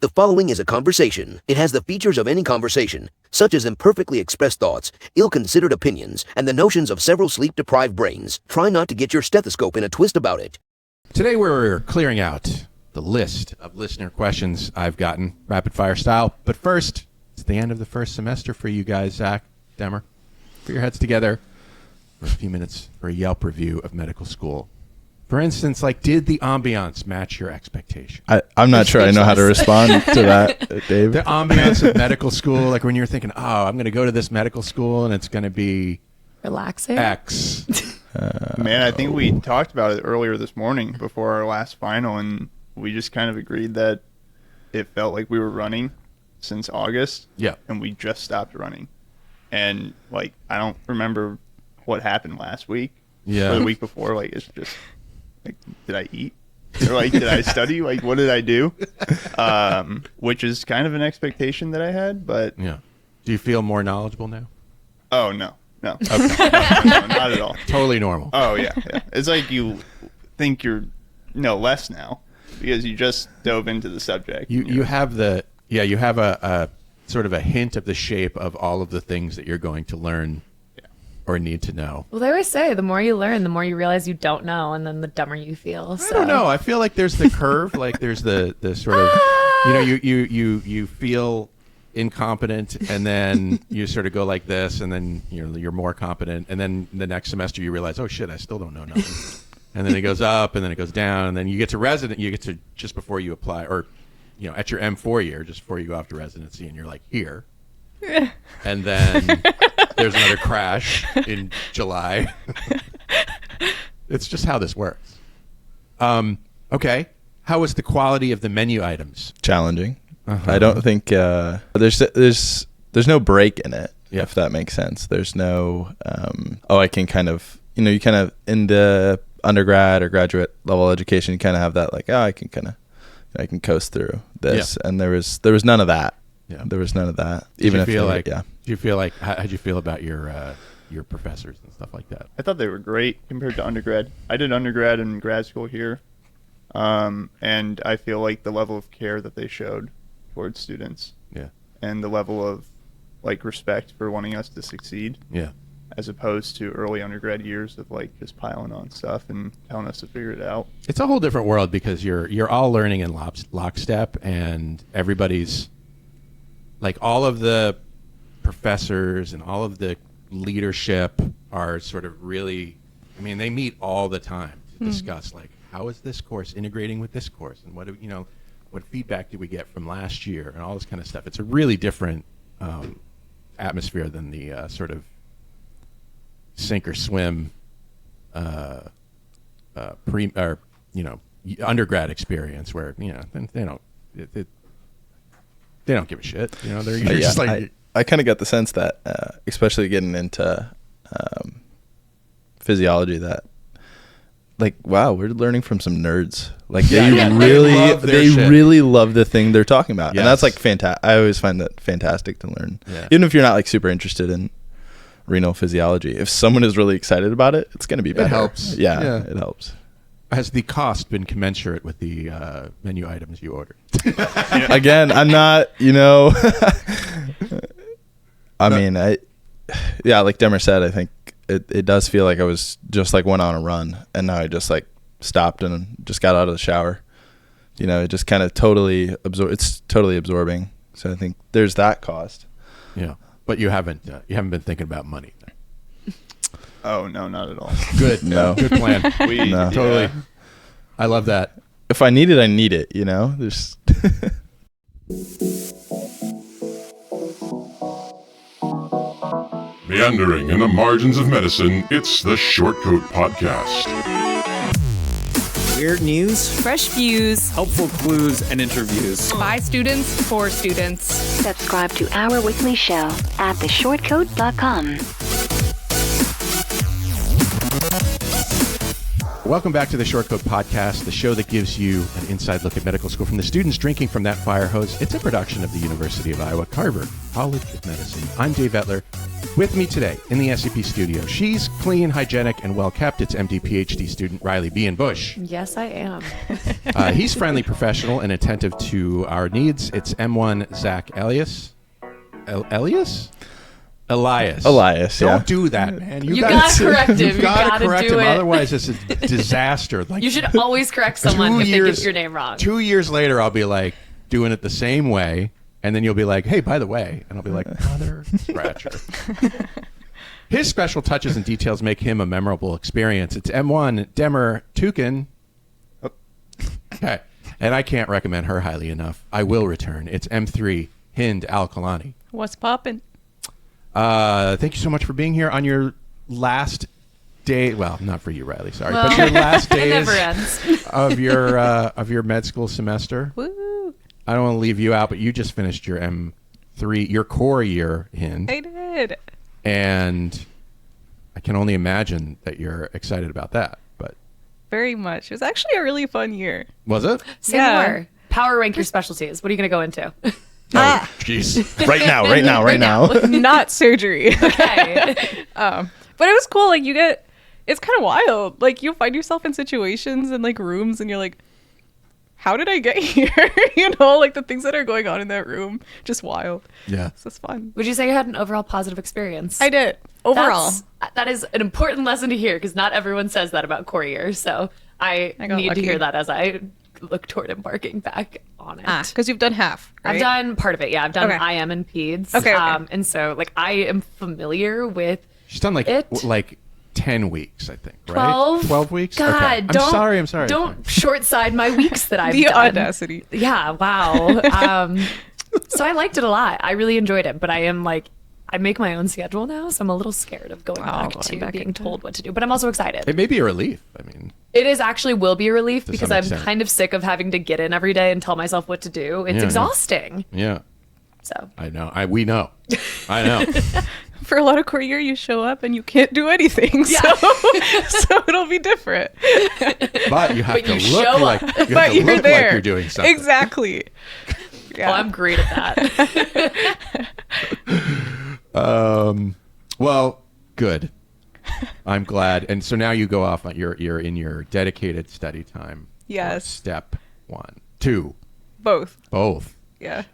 The following is a conversation. It has the features of any conversation, such as imperfectly expressed thoughts, ill-considered opinions, and the notions of several sleep-deprived brains. Try not to get your stethoscope in a twist about it. Today we're clearing out the list of listener questions I've gotten, rapid-fire style. But first, it's the end of the first semester for you guys, Zach, Demir. Put your heads together for a few minutes for a Yelp review of medical school. For instance, did the ambiance match your expectation? I'm not sure I know how to respond to that, Dave. The ambiance of medical school, when you're thinking, oh, I'm going to go to this medical school and it's going to be relaxing X. Man, I think we talked about it earlier this morning before our last final, and we just kind of agreed that it felt like we were running since August. Yeah. And we just stopped running. And, I don't remember what happened last week. Yeah. Or the week before. It's just... did I eat? Or did I study? What did I do? Which is kind of an expectation that I had, but... Yeah. Do you feel more knowledgeable now? Oh, no. No. Okay. No, not at all. Totally normal. Oh, yeah. It's like you think you're less now because you just dove into the subject. You have you have a sort of a hint of the shape of all of the things that you're going to learn or need to know. Well, they always say the more you learn, the more you realize you don't know, and then the dumber you feel. So. I don't know. I feel like there's the curve. There's the sort of, you feel incompetent, and then you sort of go like this, and then you're more competent, and then the next semester you realize, oh shit, I still don't know nothing. And then it goes up, and then it goes down, and then you get to just before you apply, or at your M4 year, just before you go off to residency, and you're like here. And then there's another crash in July. It's just how this works. Okay. How was the quality of the menu items? Challenging. I don't think there's no break in it, if that makes sense. There's no I can kind of you kind of in the undergrad or graduate level education you kind of have that I can coast through this, and there was none of that. Yeah, there was none of that. Do you feel like how'd you feel about your professors and stuff like that? I thought they were great compared to undergrad. I did undergrad and grad school here, and I feel like the level of care that they showed towards students, and the level of respect for wanting us to succeed, as opposed to early undergrad years of just piling on stuff and telling us to figure it out. It's a whole different world because you're all learning in lockstep, and everybody's all of the professors and all of the leadership are sort of really, they meet all the time to discuss how is this course integrating with this course, and what feedback did we get from last year, and all this kind of stuff. It's a really different atmosphere than the sort of sink or swim undergrad experience where they don't give a shit. They're just I kind of got the sense that, especially getting into physiology, that wow, we're learning from some nerds. They really love the thing they're talking about, and that's fantastic. I always find that fantastic to learn, even if you're not super interested in renal physiology. If someone is really excited about it, it's going to be better. It helps. Yeah, it helps. Has the cost been commensurate with the menu items you ordered? Again, I'm not, like Demir said, I think it does feel like I was just went on a run, and now I just stopped and just got out of the shower. It just kind of totally absorbing. So I think there's that cost. Yeah, but you haven't been thinking about money. Oh, no, not at all. Good. No. Good plan. Totally. Yeah. I love that. If I need it, I need it, There's Meandering in the margins of medicine, it's the Shortcoat Podcast. Weird news, fresh views, helpful clues, and interviews. By students, for students. Subscribe to our weekly show at theshortcoat.com. Welcome back to the Short Code Podcast, the show that gives you an inside look at medical school from the students drinking from that fire hose. It's a production of the University of Iowa Carver College of Medicine. I'm Dave Etler. With me today in the SCP studio, she's clean, hygienic, and well-kept. It's MD PhD student Riley Behan-Bush. Yes, I am. He's friendly, professional, and attentive to our needs. It's M1 Zach Elias. Elias? Elias. Elias, yeah. Don't do that, man. You gotta correct him. You gotta correct do him. it. Otherwise, it's a disaster. Like, You should always correct someone if they get your name wrong. 2 years later, I'll be like doing it the same way, and then you'll be like, "Hey, by the way," and I'll be like, "Mother scratcher." His special touches and details make him a memorable experience. It's M1 Demir Tuken. Okay, and I can't recommend her highly enough. I will return. It's M3 Hend Al-Kaylani. What's poppin'? Thank you so much for being here on your last day. Well, not for you, Riley. Sorry, but your last days never ends. of your med school semester. Woo! I don't want to leave you out, but you just finished your M3, your core year in. I did. And I can only imagine that you're excited about that. But Very much. It was actually a really fun year. was it? Say Yeah. more. Power rank your specialties. What are you going to go into? Oh, jeez. Right now. Not surgery. Okay. But it was cool. Like, it's kind of wild. Like, you find yourself in situations and like rooms and you're like, how did I get here? You know, like the things that are going on in that room, just wild. Yeah. So it's fun. Would you say you had an overall positive experience? I did. Overall. That is an important lesson to hear because not everyone says that about core year. So I got need lucky. to hear that as I look toward embarking back on it. Because you've done half, right? I've done part of it. Yeah, I've done Okay. IM and peds. Okay. And so like I am familiar with She's done like it. like 10 weeks, I think, right? 12? 12 weeks? God, Okay. I'm sorry. Don't short side my weeks that I've The done. audacity. Yeah, wow. So I liked it a lot. I really enjoyed it, but I make my own schedule now, so I'm a little scared of going back to being told what to do. But I'm also excited. It may be a relief. I mean, It is actually will be a relief To because some I'm extent. kind of sick of having to get in every day and tell myself what to do. It's Yeah. exhausting. yeah. So I know. We know. I know. For a lot of core year, you show up and you can't do anything. Yeah. So it'll be different. But you have But to you look show like up. you have But to you're look there. like you're doing something. Exactly. Yeah. well, I'm great at that. Well, good. I'm glad. And so now you go off on you're in your dedicated study time. Yes. Step 1, 2, Both. both. Yeah.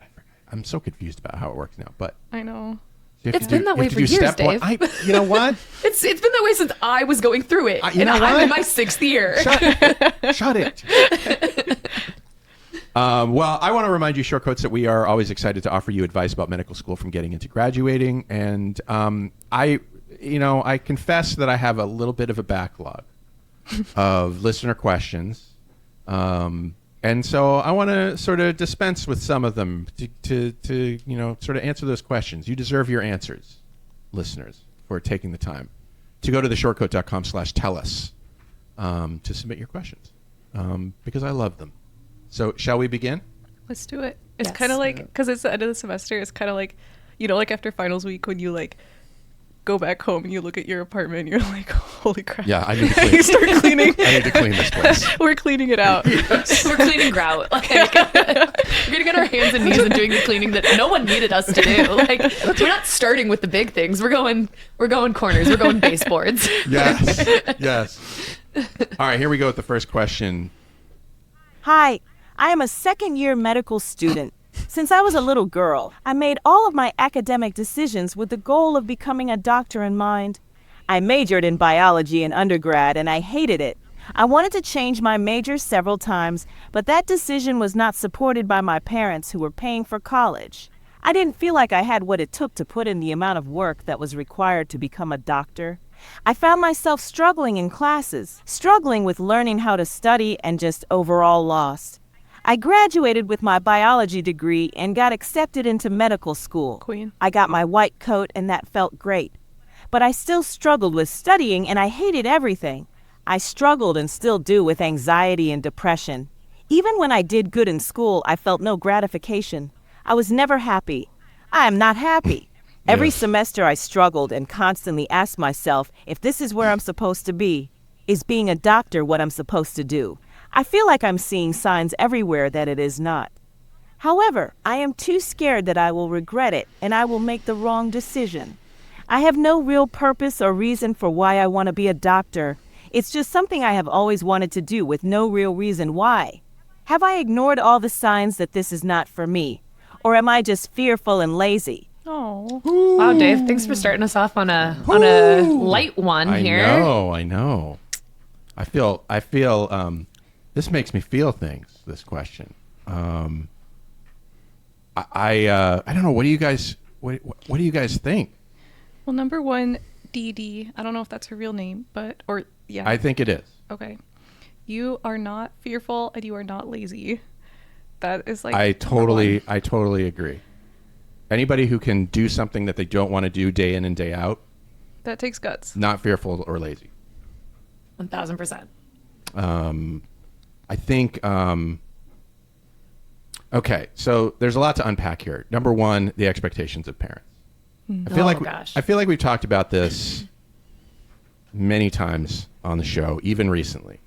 I'm so confused about how it works now, but I know. you have It's to do- been that you way have to for do years, step one. Dave. You know what? It's been that way since I was going through it. You and know I'm what? in my 6th year. Shut it. Well, I want to remind you, Shortcoats, that we are always excited to offer you advice about medical school from getting into graduating. And I confess that I have a little bit of a backlog of listener questions. And so I want to sort of dispense with some of them to sort of answer those questions. You deserve your answers, listeners, for taking the time to go to theshortcoat.com/tellus to submit your questions because I love them. So shall we begin? Let's do it. It's Yes. kind of like, because it's the end of the semester, it's kind of like, like after finals week when you like go back home and you look at your apartment and you're like, holy crap. Yeah, I need to clean. You start cleaning. I need to clean this place. We're cleaning it out. We're cleaning grout. Like, we're gonna get our hands and knees and doing the cleaning that no one needed us to do. Like, we're not starting with the big things. We're going corners. We're going baseboards. Yes. All right, here we go with the first question. Hi, I am a second-year medical student. Since I was a little girl, I made all of my academic decisions with the goal of becoming a doctor in mind. I majored in biology in undergrad, and I hated it. I wanted to change my major several times, but that decision was not supported by my parents who were paying for college. I didn't feel like I had what it took to put in the amount of work that was required to become a doctor. I found myself struggling in classes, struggling with learning how to study, and just overall lost. I graduated with my biology degree and got accepted into medical school. Queen. I got my white coat and that felt great. But I still struggled with studying and I hated everything. I struggled and still do with anxiety and depression. Even when I did good in school, I felt no gratification. I was never happy. I am not happy. Every semester I struggled and constantly asked myself if this is where I'm supposed to be. Is being a doctor what I'm supposed to do? I feel like I'm seeing signs everywhere that it is not. However, I am too scared that I will regret it and I will make the wrong decision. I have no real purpose or reason for why I want to be a doctor. It's just something I have always wanted to do with no real reason why. Have I ignored all the signs that this is not for me? Or am I just fearful and lazy? Oh. Wow, Dave, thanks for starting us off on a light one here. I know. I feel this makes me feel things, this question. I don't know, what do you guys think? Well, number one, DeeDee. I don't know if that's her real name, yeah. I think it is. Okay. You are not fearful and you are not lazy. That is like I totally agree. Anybody who can do something that they don't want to do day in and day out, that takes guts. Not fearful or lazy. 1,000%. I think okay, so there's a lot to unpack here. Number one, the expectations of parents. I feel like we've talked about this many times on the show, even recently.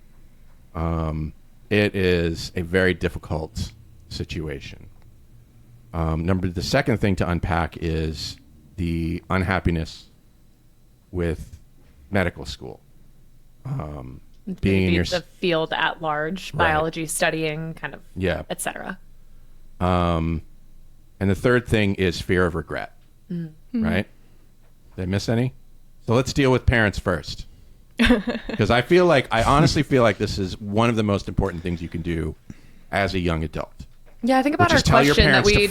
It is a very difficult situation. The second thing to unpack is the unhappiness with medical school. Being in the field at large, biology, studying, kind of, et cetera. And the third thing is fear of regret. Mm-hmm. Right? Did I miss any? So let's deal with parents first. Because I honestly feel like this is one of the most important things you can do as a young adult. Yeah, I think about our question that we.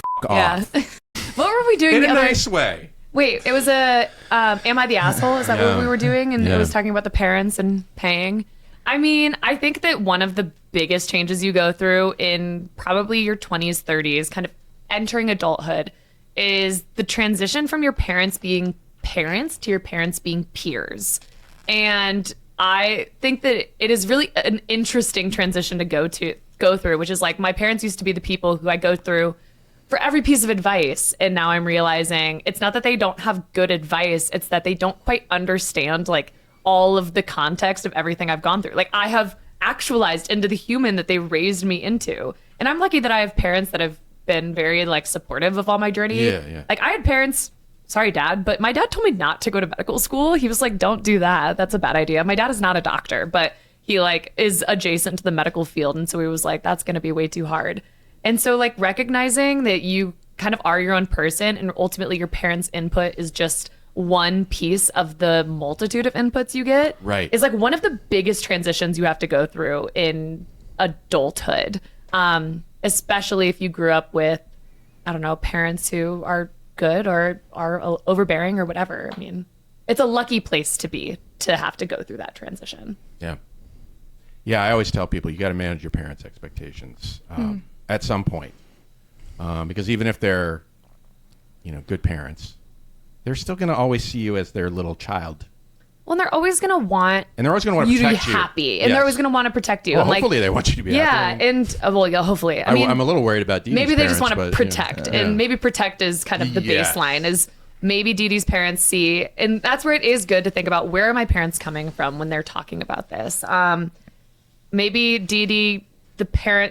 What were we doing in a nice way? Wait, it was am I the asshole? Is that what we were doing? And it was talking about the parents and paying. I mean, I think that one of the biggest changes you go through in probably your 20s, 30s, kind of entering adulthood, is the transition from your parents being parents to your parents being peers. And I think that it is really an interesting transition to go through, which is like my parents used to be the people who I go through for every piece of advice. And now I'm realizing it's not that they don't have good advice. It's that they don't quite understand like all of the context of everything I've gone through. Like I have actualized into the human that they raised me into. And I'm lucky that I have parents that have been very like supportive of all my journey. Yeah. Like I had parents, sorry dad, but my dad told me not to go to medical school. He was like, don't do that. That's a bad idea. My dad is not a doctor, but he like is adjacent to the medical field. And so he was like, that's going to be way too hard. And so like recognizing that you kind of are your own person and ultimately your parents' input is just one piece of the multitude of inputs you get is like one of the biggest transitions you have to go through in adulthood. Especially if you grew up with, I don't know, parents who are good or are overbearing or whatever. I mean, it's a lucky place to be to have to go through that transition. Yeah, I always tell people you got to manage your parents' expectations at some point, because even if they're, good parents, they're still going to always see you as their little child. Well, and they're always going to want you to be happy, and they're always going to want to protect you. Well, and hopefully they want you to be happy. Hopefully. I mean, I'm a little worried about DeeDee's maybe they parents, just want to protect, and maybe protect is kind of the baseline. Is maybe DeeDee's parents see, and that's where it is good to think about where are my parents coming from when they're talking about this. Maybe DeeDee,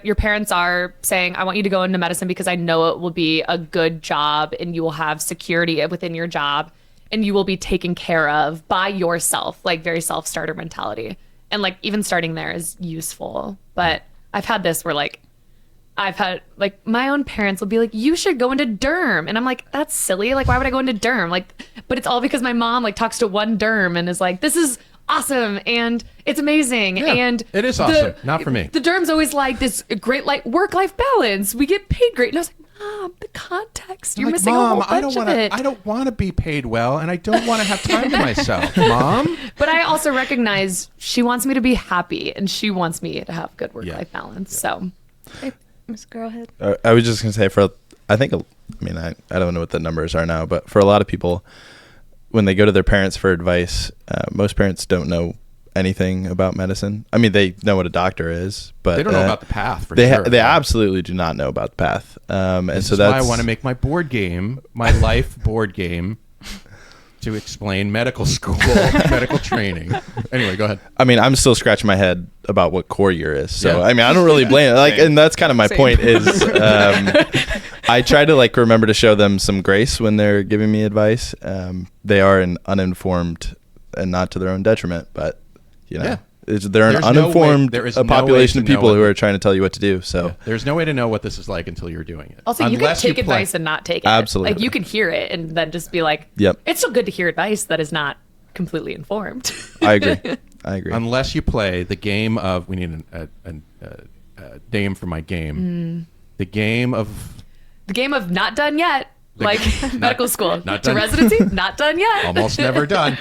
your parents are saying, I want you to go into medicine because I know it will be a good job and you will have security within your job and you will be taken care of by yourself, like very self-starter mentality. And like even starting there is useful. But I've had this where like, my own parents will be like, you should go into derm. And I'm like, that's silly. Like, why would I go into derm? Like, but it's all because my mom like talks to one derm and is like, this is awesome and it's amazing. Yeah, and it is awesome. Not for me. The derm's always like this great like work-life balance. We get paid great. And I was like, Mom, the context. You're missing a whole bunch of it. I don't want to be paid well and I don't want to have time to myself, Mom. But I also recognize she wants me to be happy and she wants me to have good work-life balance. So Miss Girlhead. I was just going to say I don't know what the numbers are now, but for a lot of people, when they go to their parents for advice, most parents don't know anything about medicine. I mean, they know what a doctor is, but they don't know about the path. They absolutely do not know about the path. And this so is why I want to make my life board game, to explain medical school, medical training. Anyway, go ahead. I mean, I'm still scratching my head about what core year is. So, Yeah. I mean, I don't really blame it. Like, and that's kind of my point is I try to like remember to show them some grace when they're giving me advice. They are an uninformed and not to their own detriment, but you know, Yeah. they're an There's no way- uninformed there is no way population to of know people what who the- are trying to tell you what to do. So There's no way to know what this is like until you're doing it. Also, you can take advice and not take it. Absolutely. Like you can hear it and then just be like, Yep. it's still good to hear advice that is not completely informed. I agree. Unless you play the game of, we need a name for my game. The game of not done yet. Like medical school. not to done. residency, not done yet. almost never done.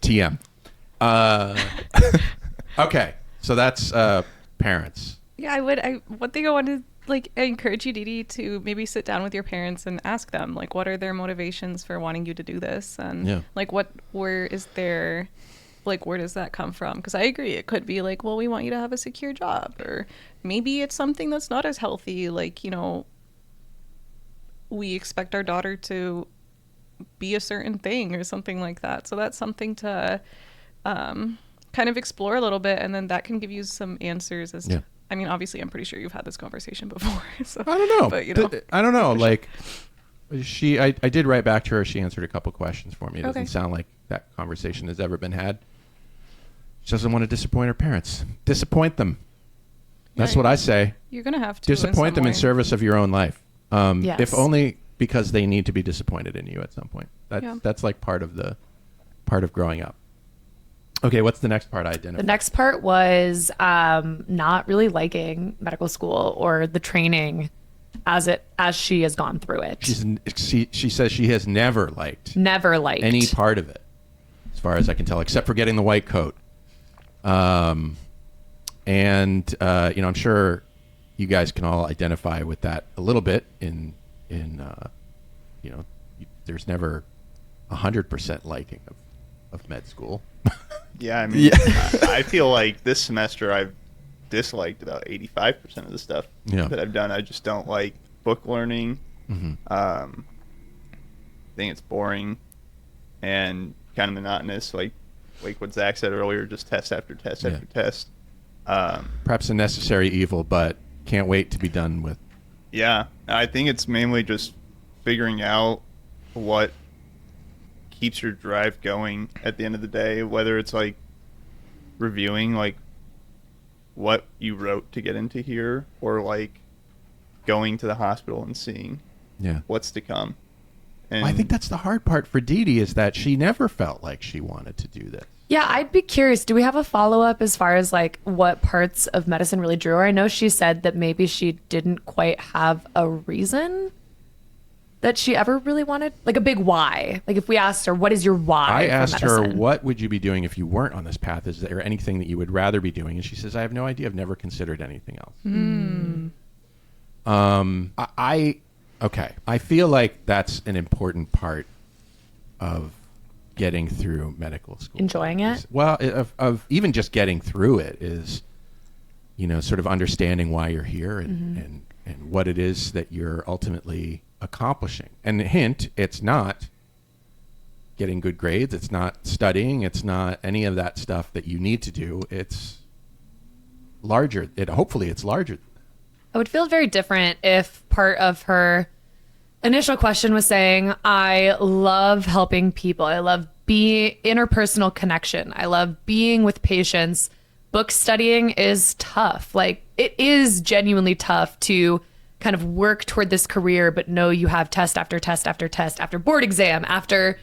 TM. Okay, so that's parents. Yeah, one thing I wanted I encourage you, DeeDee, to maybe sit down with your parents and ask them, like, what are their motivations for wanting you to do this? And like, where does that come from? Because I agree, it could be like, well, we want you to have a secure job, or maybe it's something that's not as healthy. Like, you know, we expect our daughter to be a certain thing or something like that. So that's something to kind of explore a little bit, and then that can give you some answers as to, I mean, obviously, I'm pretty sure you've had this conversation before. So I don't know. But, you know. I don't know. Like, I did write back to her. She answered a couple questions for me. It doesn't Okay. sound like that conversation has ever been had. She doesn't want to disappoint her parents. Disappoint them. That's Yeah, what I say. You're going to have to. Disappoint them in service of your own life. Yes. If only because they need to be disappointed in you at some point. That's like part of growing up. Okay, what's the next part I identified? The next part was not really liking medical school or the training as she has gone through it. She says she has never liked any part of it, as far as I can tell, except for getting the white coat. And I'm sure you guys can all identify with that a little bit. There's never 100% liking of med school. Yeah, I mean, I feel like this semester I've disliked about 85% of the stuff that I've done. I just don't like book learning. I think it's boring and kind of monotonous, like what Zach said earlier, just test after test after test. Perhaps a necessary evil, but can't wait to be done with. Yeah, I think it's mainly just figuring out what keeps your drive going at the end of the day, whether it's like reviewing like what you wrote to get into here, or like going to the hospital and seeing what's to come. And I think that's the hard part for DeeDee, is that she never felt like she wanted to do this. Yeah, I'd be curious. Do we have a follow-up as far as like what parts of medicine really drew her? I know she said that maybe she didn't quite have a reason that she ever really wanted, like a big why. Like if we asked her, what is your why? I for asked her, medicine? what would you be doing if you weren't on this path? Is there anything that you would rather be doing? And she says, I have no idea. I've never considered anything else. I feel like that's an important part of getting through medical school. Enjoying it? Well, of even just getting through it is, sort of understanding why you're here and what it is that you're ultimately accomplishing. And hint, it's not getting good grades. It's not studying. It's not any of that stuff that you need to do. It's larger. Hopefully it's larger. I would feel very different if part of her initial question was saying, I love helping people. I love interpersonal connection. I love being with patients. Book studying is tough. Like, it is genuinely tough to kind of work toward this career, but know you have test after test after test, after board exam, after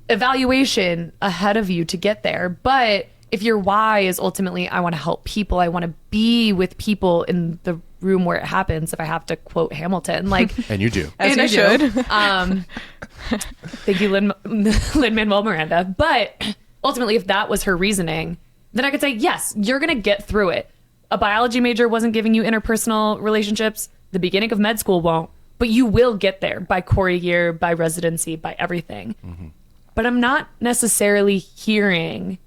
evaluation ahead of you to get there. But if your why is ultimately, I want to help people, I want to be with people in the room where it happens, if I have to quote Hamilton, like, and you do, as you should. Thank you, Lin-Manuel Miranda. But ultimately, if that was her reasoning, then I could say, yes, you're going to get through it. A biology major wasn't giving you interpersonal relationships. The beginning of med school won't, but you will get there by core year, by residency, by everything. But I'm not necessarily hearing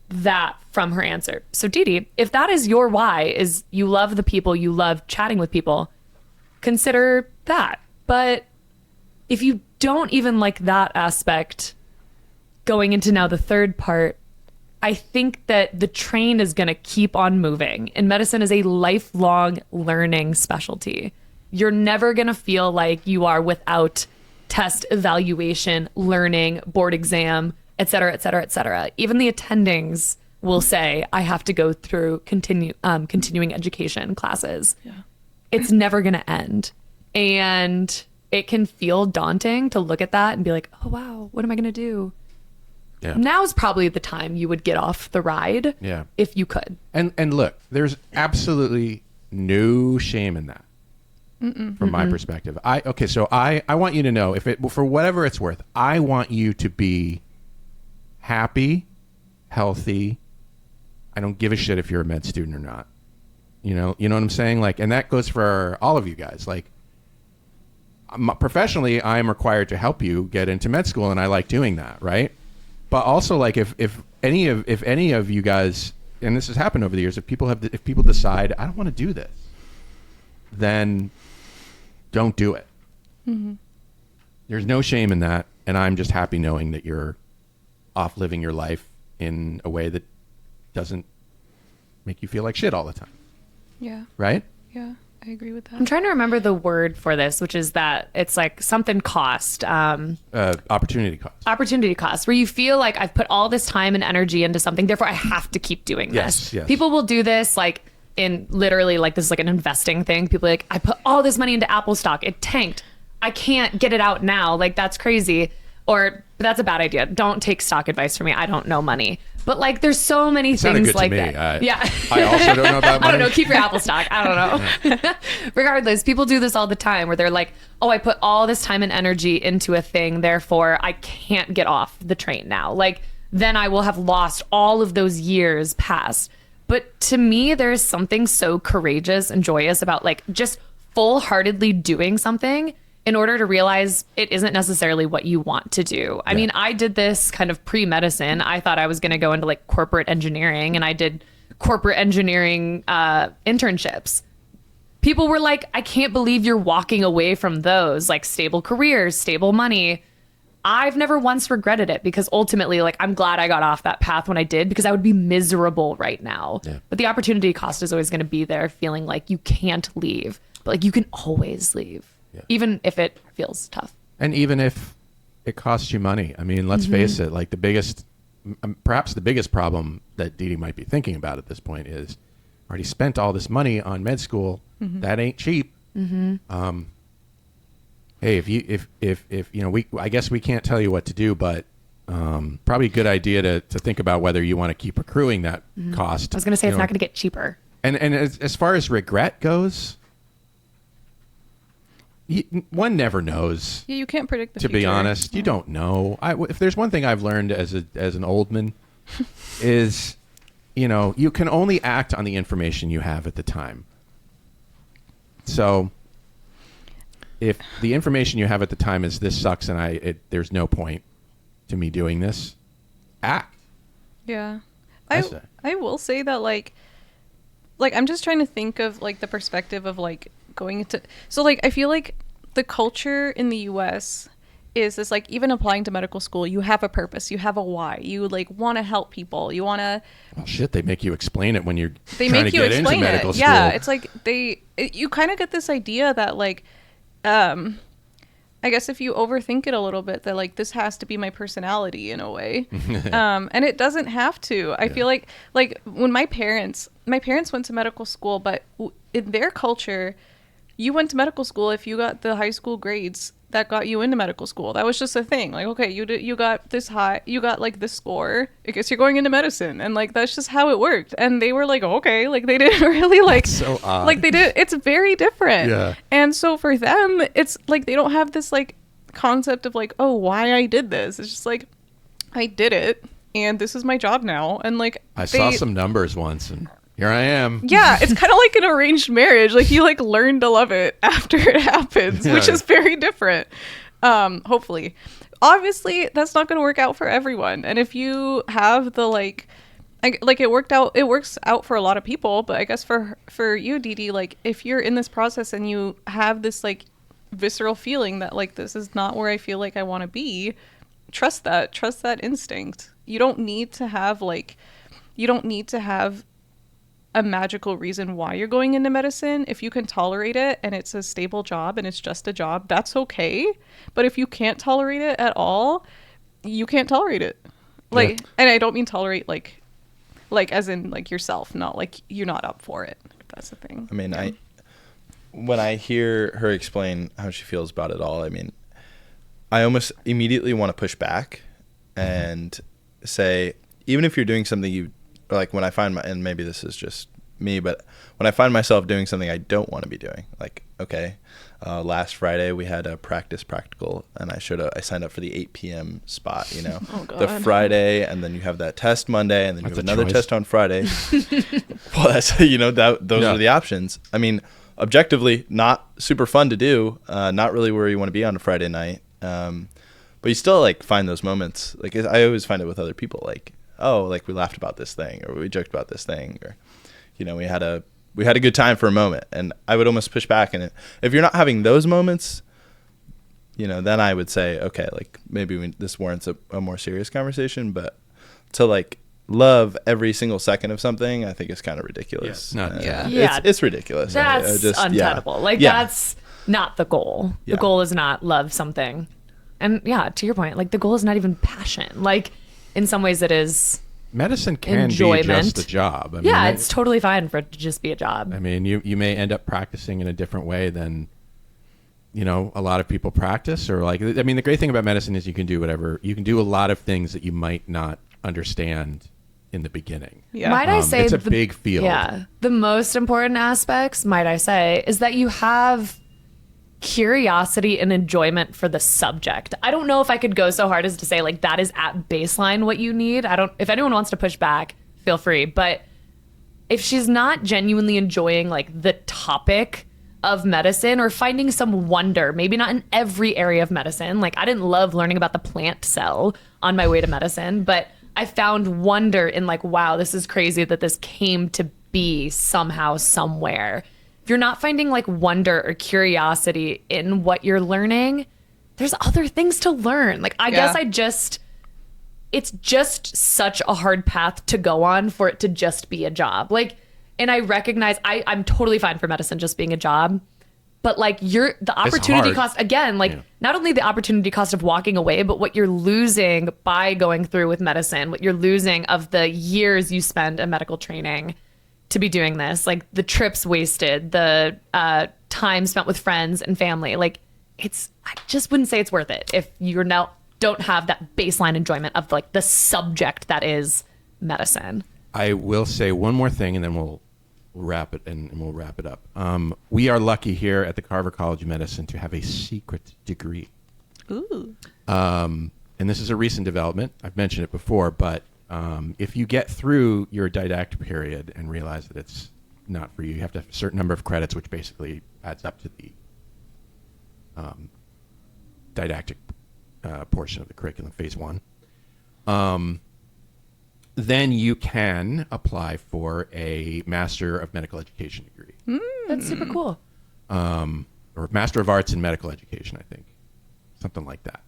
that from her answer. So DeeDee, if that is your why, is you love the people, you love chatting with people, consider that. But if you don't even like that aspect, going into now the third part, I think that the train is going to keep on moving. And medicine is a lifelong learning specialty. You're never going to feel like you are without test, evaluation, learning, board exam, et cetera, et cetera, et cetera. Even the attendings will say, I have to go through continuing education classes. Yeah. It's never going to end. And it can feel daunting to look at that and be like, oh, wow, what am I going to do? Yeah. Now is probably the time you would get off the ride, if you could. And look, there's absolutely no shame in that. From my perspective. I want you to know, for whatever it's worth, I want you to be happy, healthy. I don't give a shit if you're a med student or not. You know what I'm saying? Like, and that goes for all of you guys. Like, professionally, I'm required to help you get into med school, and I like doing that, right? But also, like, if any of you guys, and this has happened over the years, if people decide I don't want to do this, then don't do it. There's no shame in that, and I'm just happy knowing that you're off living your life in a way that doesn't make you feel like shit all the time. Yeah. Right? Yeah, I agree with that. I'm trying to remember the word for this, which is that it's like something cost. Opportunity cost. Opportunity cost, where you feel like I've put all this time and energy into something, therefore I have to keep doing this. Yes. People will do this like in literally like this is like an investing thing. People are like, I put all this money into Apple stock. It tanked. I can't get it out now. Like, that's crazy. Or that's a bad idea. Don't take stock advice from me. I don't know money. But like, there's so many things like that. Yeah. I also don't know about money. I don't know. Keep your Apple stock. I don't know. Regardless, people do this all the time where they're like, oh, I put all this time and energy into a thing. Therefore, I can't get off the train now. Like, then I will have lost all of those years past. But to me, there's something so courageous and joyous about like just full-heartedly doing something in order to realize it isn't necessarily what you want to do. I mean, I did this kind of pre-medicine. I thought I was going to go into like corporate engineering, and I did corporate engineering internships. People were like, I can't believe you're walking away from those, like stable careers, stable money. I've never once regretted it, because ultimately, like, I'm glad I got off that path when I did, because I would be miserable right now. Yeah. But the opportunity cost is always going to be there, feeling like you can't leave, but like you can always leave. Yeah. Even if it feels tough. And even if it costs you money. I mean, let's face it, like perhaps the biggest problem that DeeDee might be thinking about at this point is, already spent all this money on med school. That ain't cheap. Hey, if you know, I guess we can't tell you what to do, but probably a good idea to think about whether you want to keep accruing that cost. I was going to say it's not going to get cheaper. And as far as regret goes, one never knows. Yeah, you can't predict the future. To be honest, you don't know. If there's one thing I've learned as an old man, is, you know, you can only act on the information you have at the time. So, if the information you have at the time is this sucks and there's no point to me doing this, act. Yeah, I will say that like I'm just trying to think of like the perspective of like going into, so like I feel like the culture in the US is this, like, even applying to medical school, you have a purpose, you have a why, you like want to help people, you want to, well, shit, they make you explain it when you're trying to get into medical school. Yeah, it's like you kind of get this idea that like I guess if you overthink it a little bit, that like this has to be my personality in a way, and it doesn't have to. I feel like when my parents went to medical school, but in their culture, you went to medical school if you got the high school grades that got you into medical school. That was just a thing. Like, okay, you got this high, you got like this score, I guess you're going into medicine, and like that's just how it worked. And they were like, okay, like they didn't really like, that's so odd. Like they did. It's very different. Yeah. And so for them, it's like they don't have this like concept of like, oh, why I did this. It's just like, I did it, and this is my job now. And like I saw some numbers once, and here I am. Yeah, it's kind of like an arranged marriage. Like you like learn to love it after it happens, which is very different. Hopefully. Obviously, that's not going to work out for everyone. And if you have the it works out for a lot of people, but I guess for you, DeeDee, like if you're in this process and you have this like visceral feeling that like this is not where I feel like I want to be, trust that instinct. You don't need to have a magical reason why you're going into medicine. If you can tolerate it and it's a stable job and it's just a job, that's okay. But if you can't tolerate it at all, you can't tolerate it. Like, and I don't mean tolerate like as in like yourself, not like you're not up for it. That's the thing. I mean, when I hear her explain how she feels about it all, I mean, I almost immediately want to push back and say, even if you're doing something you like, when I find and maybe this is just me, but when I find myself doing something I don't want to be doing, like, okay, last Friday we had a practical and I signed up for the 8 p.m. spot, you know, the Friday, and then you have that test Monday, and then you have another test on Friday. Well, that's, you know, those are the options. I mean, objectively, not super fun to do, not really where you want to be on a Friday night. But you still like find those moments. Like, I always find it with other people, like, oh, like we laughed about this thing, or we joked about this thing, or, you know, we had a good time for a moment. And I would almost push back. And if you're not having those moments, you know, then I would say, okay, like maybe this warrants a more serious conversation. But to like love every single second of something, I think is kind of ridiculous. It's ridiculous. That's untenable. Like that's not the goal. The goal is not love something. And to your point, like the goal is not even passion. Like in some ways it is medicine can enjoyment. Be just a job. I mean, it's totally fine for it to just be a job. I mean, you may end up practicing in a different way than, you know, a lot of people practice, or like, I mean, the great thing about medicine is you can do whatever. You can do a lot of things that you might not understand in the beginning. Yeah. Might I say it's a big field. Yeah. The most important aspects, might I say, is that you have curiosity and enjoyment for the subject. I don't know if I could go so hard as to say like that is at baseline what you need. If anyone wants to push back, feel free. But if she's not genuinely enjoying like the topic of medicine or finding some wonder, maybe not in every area of medicine. Like I didn't love learning about the plant cell on my way to medicine, but I found wonder in like, wow, this is crazy that this came to be somehow, somewhere. If you're not finding like wonder or curiosity in what you're learning, there's other things to learn. Like, I guess it's just such a hard path to go on for it to just be a job. Like, and I recognize I'm totally fine for medicine just being a job, but like the opportunity cost, again, like not only the opportunity cost of walking away, but what you're losing by going through with medicine, what you're losing of the years you spend in medical training to be doing this, like the trips wasted, the time spent with friends and family. Like I just wouldn't say it's worth it if you don't have that baseline enjoyment of like the subject that is medicine. I will say one more thing and then we'll wrap it and we'll wrap it up. We are lucky here at the Carver College of Medicine to have a secret degree. Ooh. And this is a recent development. I've mentioned it before, but if you get through your didactic period and realize that it's not for you, you have to have a certain number of credits, which basically adds up to the didactic portion of the curriculum, phase 1. Then you can apply for a Master of Medical Education degree. That's super cool. Or Master of Arts in Medical Education, I think. Something like that.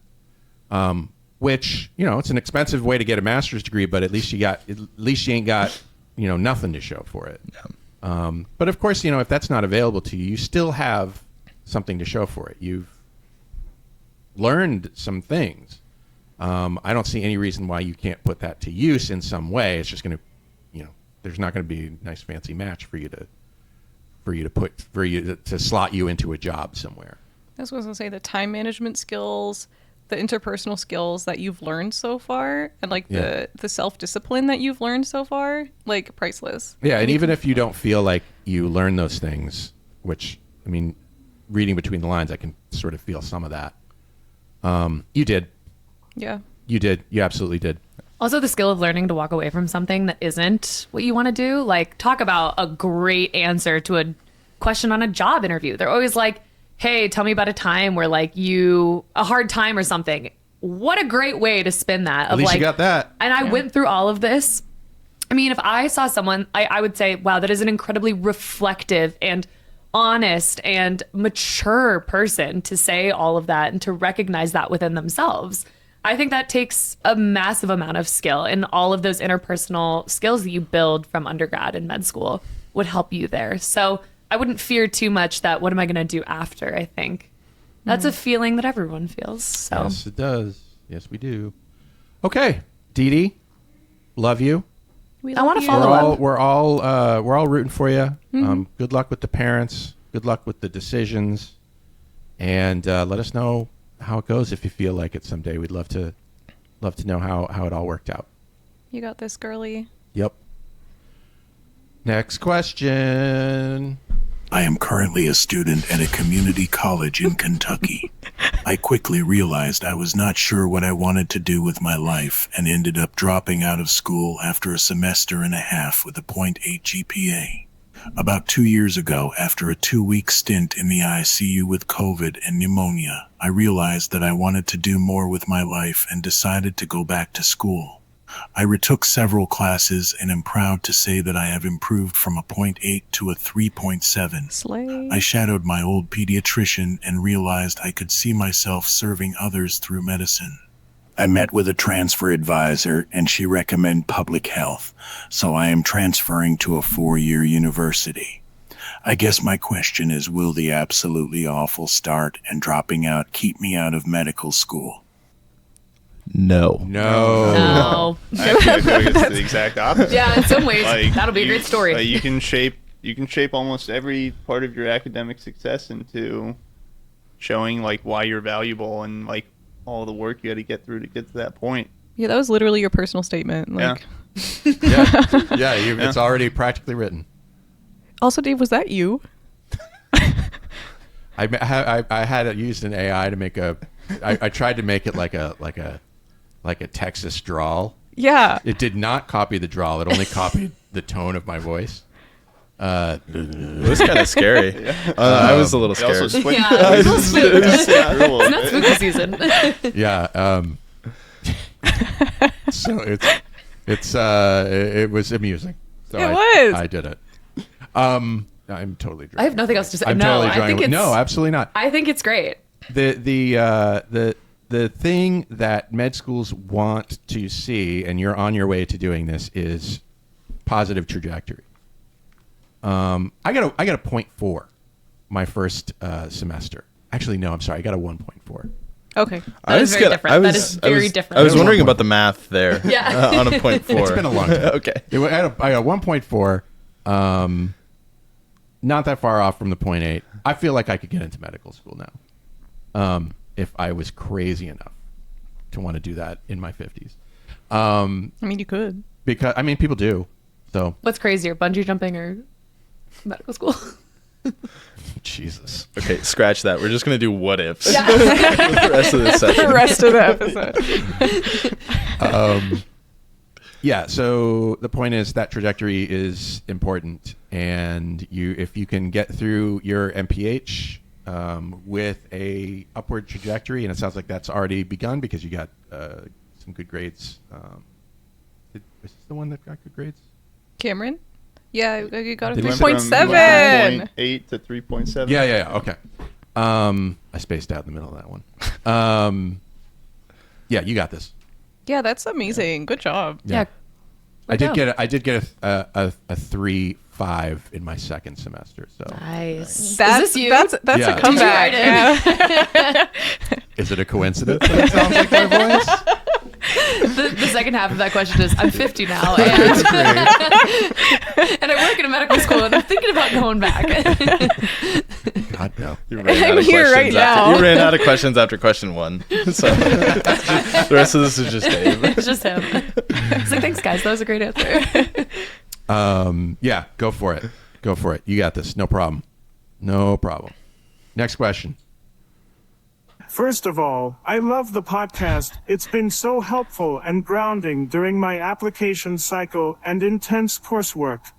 Which, you know, it's an expensive way to get a master's degree, but at least you ain't got, you know, nothing to show for it. Yeah. But of course, you know, if that's not available to you, you still have something to show for it. You've learned some things. I don't see any reason why you can't put that to use in some way. It's just going to, you know, there's not going to be a nice fancy match for you to slot you into a job somewhere. I was going to say the time management skills, the interpersonal skills that you've learned so far, and like the self-discipline that you've learned so far, like priceless. Yeah, and even if you don't feel like you learn those things, which, I mean, reading between the lines, I can sort of feel some of that. You did. Yeah. You did. You absolutely did. Also, the skill of learning to walk away from something that isn't what you want to do. Like, talk about a great answer to a question on a job interview. They're always like, hey, tell me about a time where like a hard time or something. What a great way to spin that. At least you got that. And I went through all of this. I mean, if I saw someone, I would say, wow, that is an incredibly reflective and honest and mature person to say all of that and to recognize that within themselves. I think that takes a massive amount of skill, and all of those interpersonal skills that you build from undergrad and med school would help you there. So I wouldn't fear too much that what am I going to do after, I think. That's a feeling that everyone feels. So. Yes, it does. Yes, we do. Okay, DeeDee, love you. I want to follow up. We're all rooting for you. Good luck with the parents. Good luck with the decisions, and let us know how it goes if you feel like it someday. We'd love to know how it all worked out. You got this, girly. Yep. Next question. I am currently a student at a community college in Kentucky. I quickly realized I was not sure what I wanted to do with my life and ended up dropping out of school after a semester and a half with a 0.8 GPA. About 2 years ago, after a 2-week stint in the ICU with COVID and pneumonia, I realized that I wanted to do more with my life and decided to go back to school. I retook several classes and am proud to say that I have improved from a 0.8 to a 3.7. Slay. I shadowed my old pediatrician and realized I could see myself serving others through medicine. I met with a transfer advisor and she recommended public health, so I am transferring to a 4-year university. I guess my question is, will the absolutely awful start and dropping out keep me out of medical school? No. Actually, I feel like it's the exact opposite. Yeah, in some ways, that'll be a great story. You can shape almost every part of your academic success into showing like why you're valuable and like all the work you got to get through to get to that point. Yeah, that was literally your personal statement. Like, It's already practically written. Also, Dave, was that you? I had used an AI to make I tried to make it like a Texas drawl. Yeah. It did not copy the drawl. It only copied the tone of my voice. It was kind of scary. I was a little scared. It's not spooky season. Yeah. So it was amusing. So I did it. I'm totally drunk. I have nothing else to say. No, absolutely not. I think it's great. The thing that med schools want to see, and you're on your way to doing this, is positive trajectory. I got a 0.4 my first semester. Actually, no, I'm sorry. I got a 1.4. Okay. That is very different. That is very different. I was wondering about the math there. Yeah. On a 0.4. It's been a long time. Okay. I got 1.4. Not that far off from the 0.8. I feel like I could get into medical school now, if I was crazy enough to want to do that in my 50s. I mean, you could. Because people do. So what's crazier, bungee jumping or medical school? Jesus. Okay, scratch that. We're just gonna do what ifs. Yeah. The rest of this session. The rest of the episode. Yeah. So the point is that trajectory is important, and if you can get through your MPH with a upward trajectory, and it sounds like that's already begun because you got some good grades. Is this the one that got good grades? Cameron? Yeah, you got a It went 3.7. from 1.8 to 3.7. Yeah. Okay. I spaced out in the middle of that one. Yeah, you got this. Yeah, that's amazing. Good job. Yeah. I did get a 3.5 in my second semester. So nice. That's, is this you? That's Yeah. a comeback. Yeah. Is it a coincidence that it sounds like my voice? The second half of that question is, I'm 50 now, That's great. and I work in a medical school, and I'm thinking about going back. God, no. I'm here right now. You ran out of questions after question 1. So the rest of this is just Dave. It's just him. It's like, thanks, guys. That was a great answer. Yeah, go for it. Go for it. You got this. No problem. No problem. Next question. First of all, I love the podcast. It's been so helpful and grounding during my application cycle and intense coursework.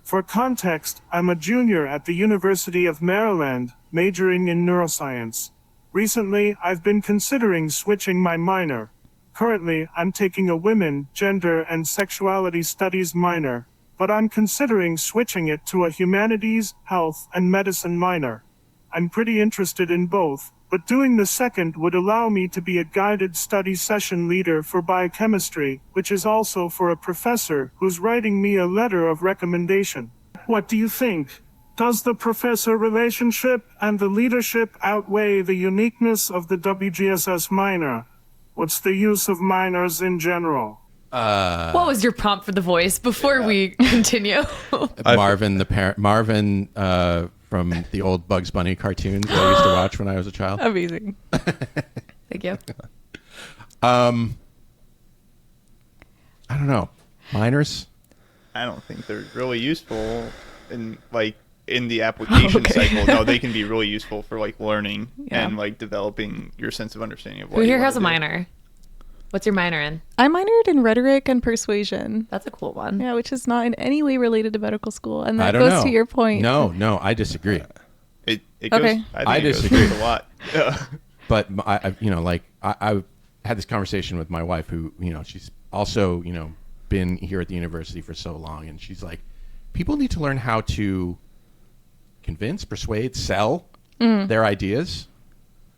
For context, I'm a junior at the University of Maryland, majoring in neuroscience. Recently, I've been considering switching my minor. Currently, I'm taking a women, gender, and sexuality studies minor. but I'm considering switching it to a humanities, health, and medicine minor. I'm pretty interested in both, but doing the second would allow me to be a guided study session leader for biochemistry, which is also for a professor who's writing me a letter of recommendation. What do you think? Does the professor relationship and the leadership outweigh the uniqueness of the WGSS minor? What's the use of minors in general? What was your prompt for the voice before we continue? Marvin, the parent. Marvin from the old Bugs Bunny cartoons that I used to watch when I was a child. Amazing. Thank you. I don't know. Minors? I don't think they're really useful in the application cycle. No, they can be really useful for like learning and like developing your sense of understanding of what Who you here want has to a do. minor? What's your minor in? I minored in rhetoric and persuasion. That's a cool one. Yeah, which is not in any way related to medical school. And I that don't goes know. to your point. No, I disagree. It goes, Okay. I think disagree. It goes a lot. But I had this conversation with my wife, who she's also been here at the university for so long, and she's like, people need to learn how to convince, persuade, sell their ideas.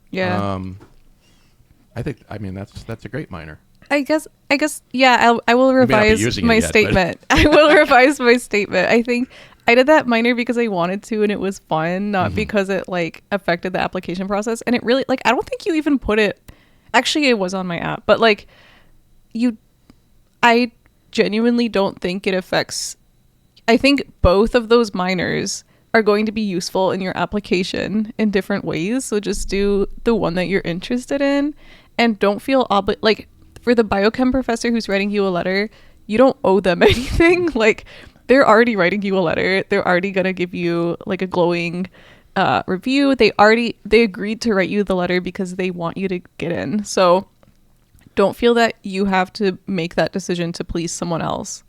Yeah. I mean that's a great minor. I guess yeah, I will revise using it my yet, but- statement. I will revise my statement. I think I did that minor because I wanted to and it was fun, not because it like affected the application process. And it really like I don't think you even put it actually it was on my app, but like I genuinely don't think it affects I think both of those minors are going to be useful in your application in different ways. So just do the one that you're interested in and don't feel like for the biochem professor who's writing you a letter, you don't owe them anything. Like they're already writing you a letter. They're already going to give you like a glowing review. They agreed to write you the letter because they want you to get in. So don't feel that you have to make that decision to please someone else.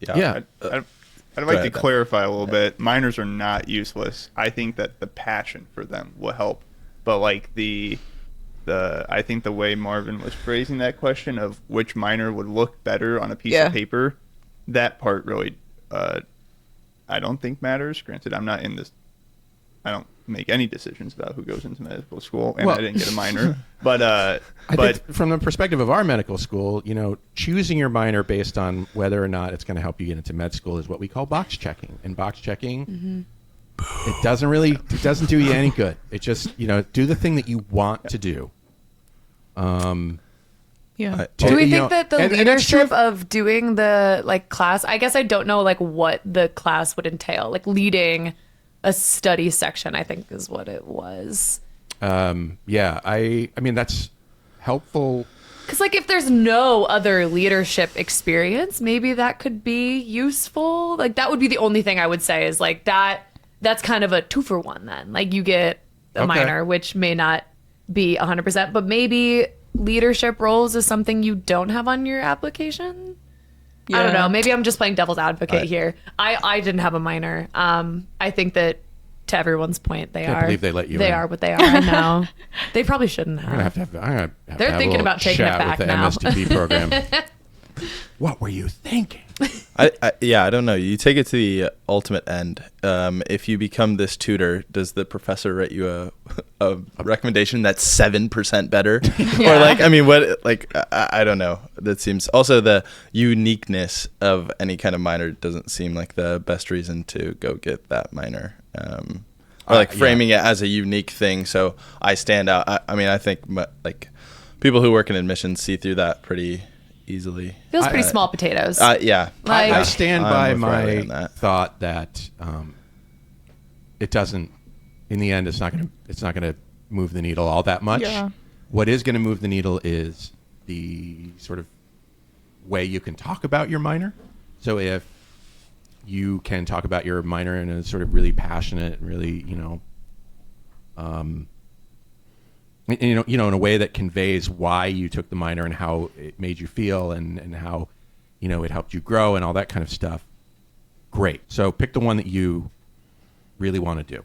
Yeah. I'd like to clarify a little bit. Minors are not useless. I think that the passion for them will help. But like I think the way Marvin was phrasing that question of which minor would look better on a piece of paper, that part really I don't think matters. Granted, I'm not in this. I don't make any decisions about who goes into medical school, and I didn't get a minor. But I think from the perspective of our medical school, choosing your minor based on whether or not it's going to help you get into med school is what we call box checking. And box checking, it doesn't do you any good. It just do the thing that you want to do. Yeah. Do we think that the leadership of doing the like class? I guess I don't know like what the class would entail. Like leading a study section, I think is what it was. Yeah, I mean that's helpful. Because like if there's no other leadership experience, maybe that could be useful. Like that would be the only thing I would say is like that's kind of a 2-for-1 then. Like you get a minor, which may not be 100%, but maybe leadership roles is something you don't have on your application. I don't know. Maybe I'm just playing devil's advocate here. I didn't have a minor. I think that to everyone's point, they Can't believe they let you They in. are what they are now. They probably shouldn't have. I'm gonna have They're to thinking have a about taking it chat back with the now. MSTP program. What were you thinking? I don't know. You take it to the ultimate end. If you become this tutor, does the professor write you a recommendation that's 7% better? Yeah. Or like, I mean, what? Like, I don't know. That seems also the uniqueness of any kind of minor doesn't seem like the best reason to go get that minor. Or like framing it as a unique thing, so I stand out. I mean, I think like people who work in admissions see through that pretty easily. Feels pretty small potatoes. Yeah. Like, I stand by with Riley on my that. thought that it doesn't. In the end, it's not gonna move the needle all that much. Yeah. What is gonna move the needle is the sort of way you can talk about your minor. So if you can talk about your minor in a sort of really passionate, really in a way that conveys why you took the minor and how it made you feel and how it helped you grow and all that kind of stuff. Great. So pick the one that you really want to do.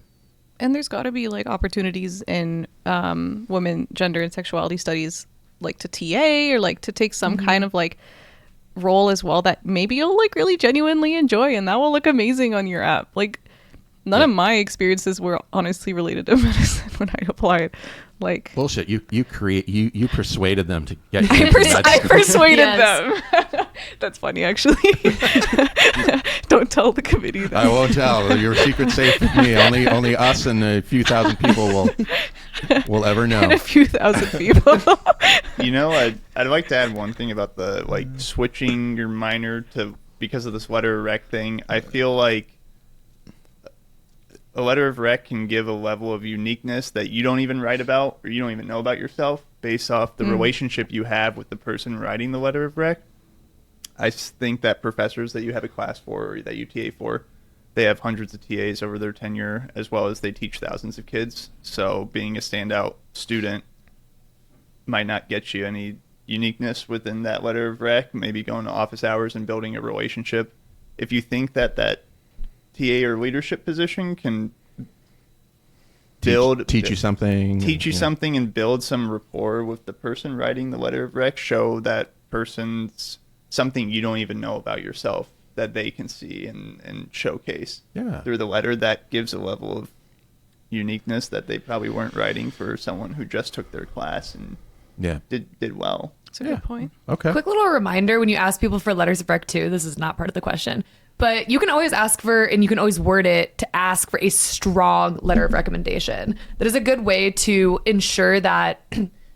And there's got to be like opportunities in women, gender, and sexuality studies, like to TA or like to take some kind of like role as well that maybe you'll like really genuinely enjoy, and that will look amazing on your app. Like none of my experiences were honestly related to medicine when I applied. Like bullshit. You persuaded them to get. I persuaded them. That's funny, actually. Don't tell the committee that. I won't tell. Your secret's safe with me. Only us and a few thousand people will ever know. And a few thousand people. You know, I'd like to add one thing about the like switching your minor to because of this letter of rec thing. I feel like a letter of rec can give a level of uniqueness that you don't even write about or you don't even know about yourself based off the relationship you have with the person writing the letter of rec. I think that professors that you have a class for or that you TA for, they have hundreds of TAs over their tenure as well as they teach thousands of kids. So being a standout student might not get you any uniqueness within that letter of rec, maybe going to office hours and building a relationship. If you think that TA or leadership position can teach you something and build some rapport with the person writing the letter of rec, show that person's something you don't even know about yourself that they can see and showcase through the letter, that gives a level of uniqueness that they probably weren't writing for someone who just took their class and did well. That's a good point. Okay. Quick little reminder when you ask people for letters of rec too, this is not part of the question, but you can always ask for, and you can always word it to ask for a strong letter of recommendation. That is a good way to ensure that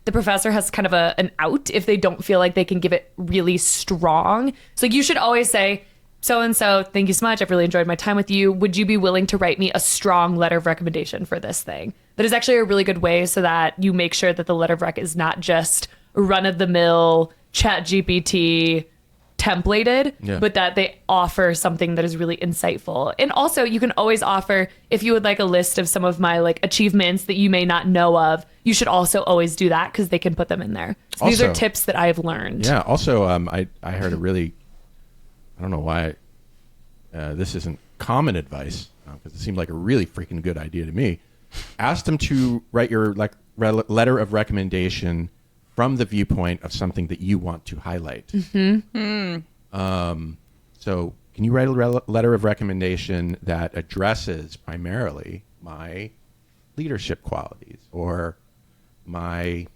the professor has kind of an out if they don't feel like they can give it really strong. So you should always say, so-and-so, thank you so much. I've really enjoyed my time with you. Would you be willing to write me a strong letter of recommendation for this thing? That is actually a really good way so that you make sure that the letter of rec is not just run-of-the-mill ChatGPT templated, but that they offer something that is really insightful. And also you can always offer, if you would like a list of some of my like achievements that you may not know of, you should also always do that because they can put them in there. So these are tips that I've learned. Yeah. Also, I heard a really, I don't know why this isn't common advice because it seemed like a really freaking good idea to me. Ask them to write your letter of recommendation from the viewpoint of something that you want to highlight. So can you write a letter of recommendation that addresses primarily my leadership qualities or my, I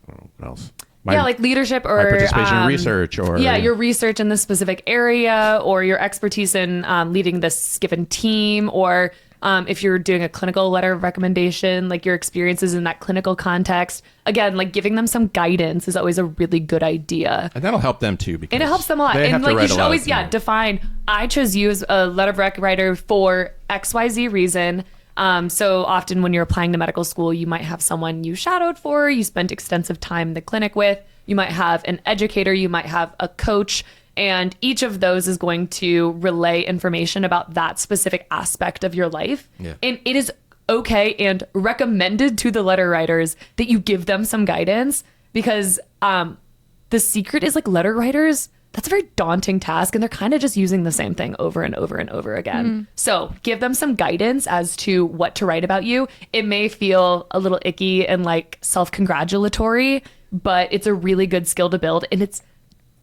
don't know, what else? Like leadership or my participation in research or your research in this specific area or your expertise in leading this given team or if you're doing a clinical letter of recommendation, like your experiences in that clinical context. Again, like giving them some guidance is always a really good idea. And that'll help them too. Because and it helps them a lot. And like you should always, define, I chose you as a letter of rec writer for XYZ reason. So often when you're applying to medical school, you might have someone you shadowed for, you spent extensive time in the clinic with, you might have an educator, you might have a coach, and each of those is going to relay information about that specific aspect of your life. Yeah. And it is okay and recommended to the letter writers that you give them some guidance because the secret is like letter writers, that's a very daunting task and they're kind of just using the same thing over and over and over again. So give them some guidance as to what to write about you. It may feel a little icky and like self-congratulatory, but it's a really good skill to build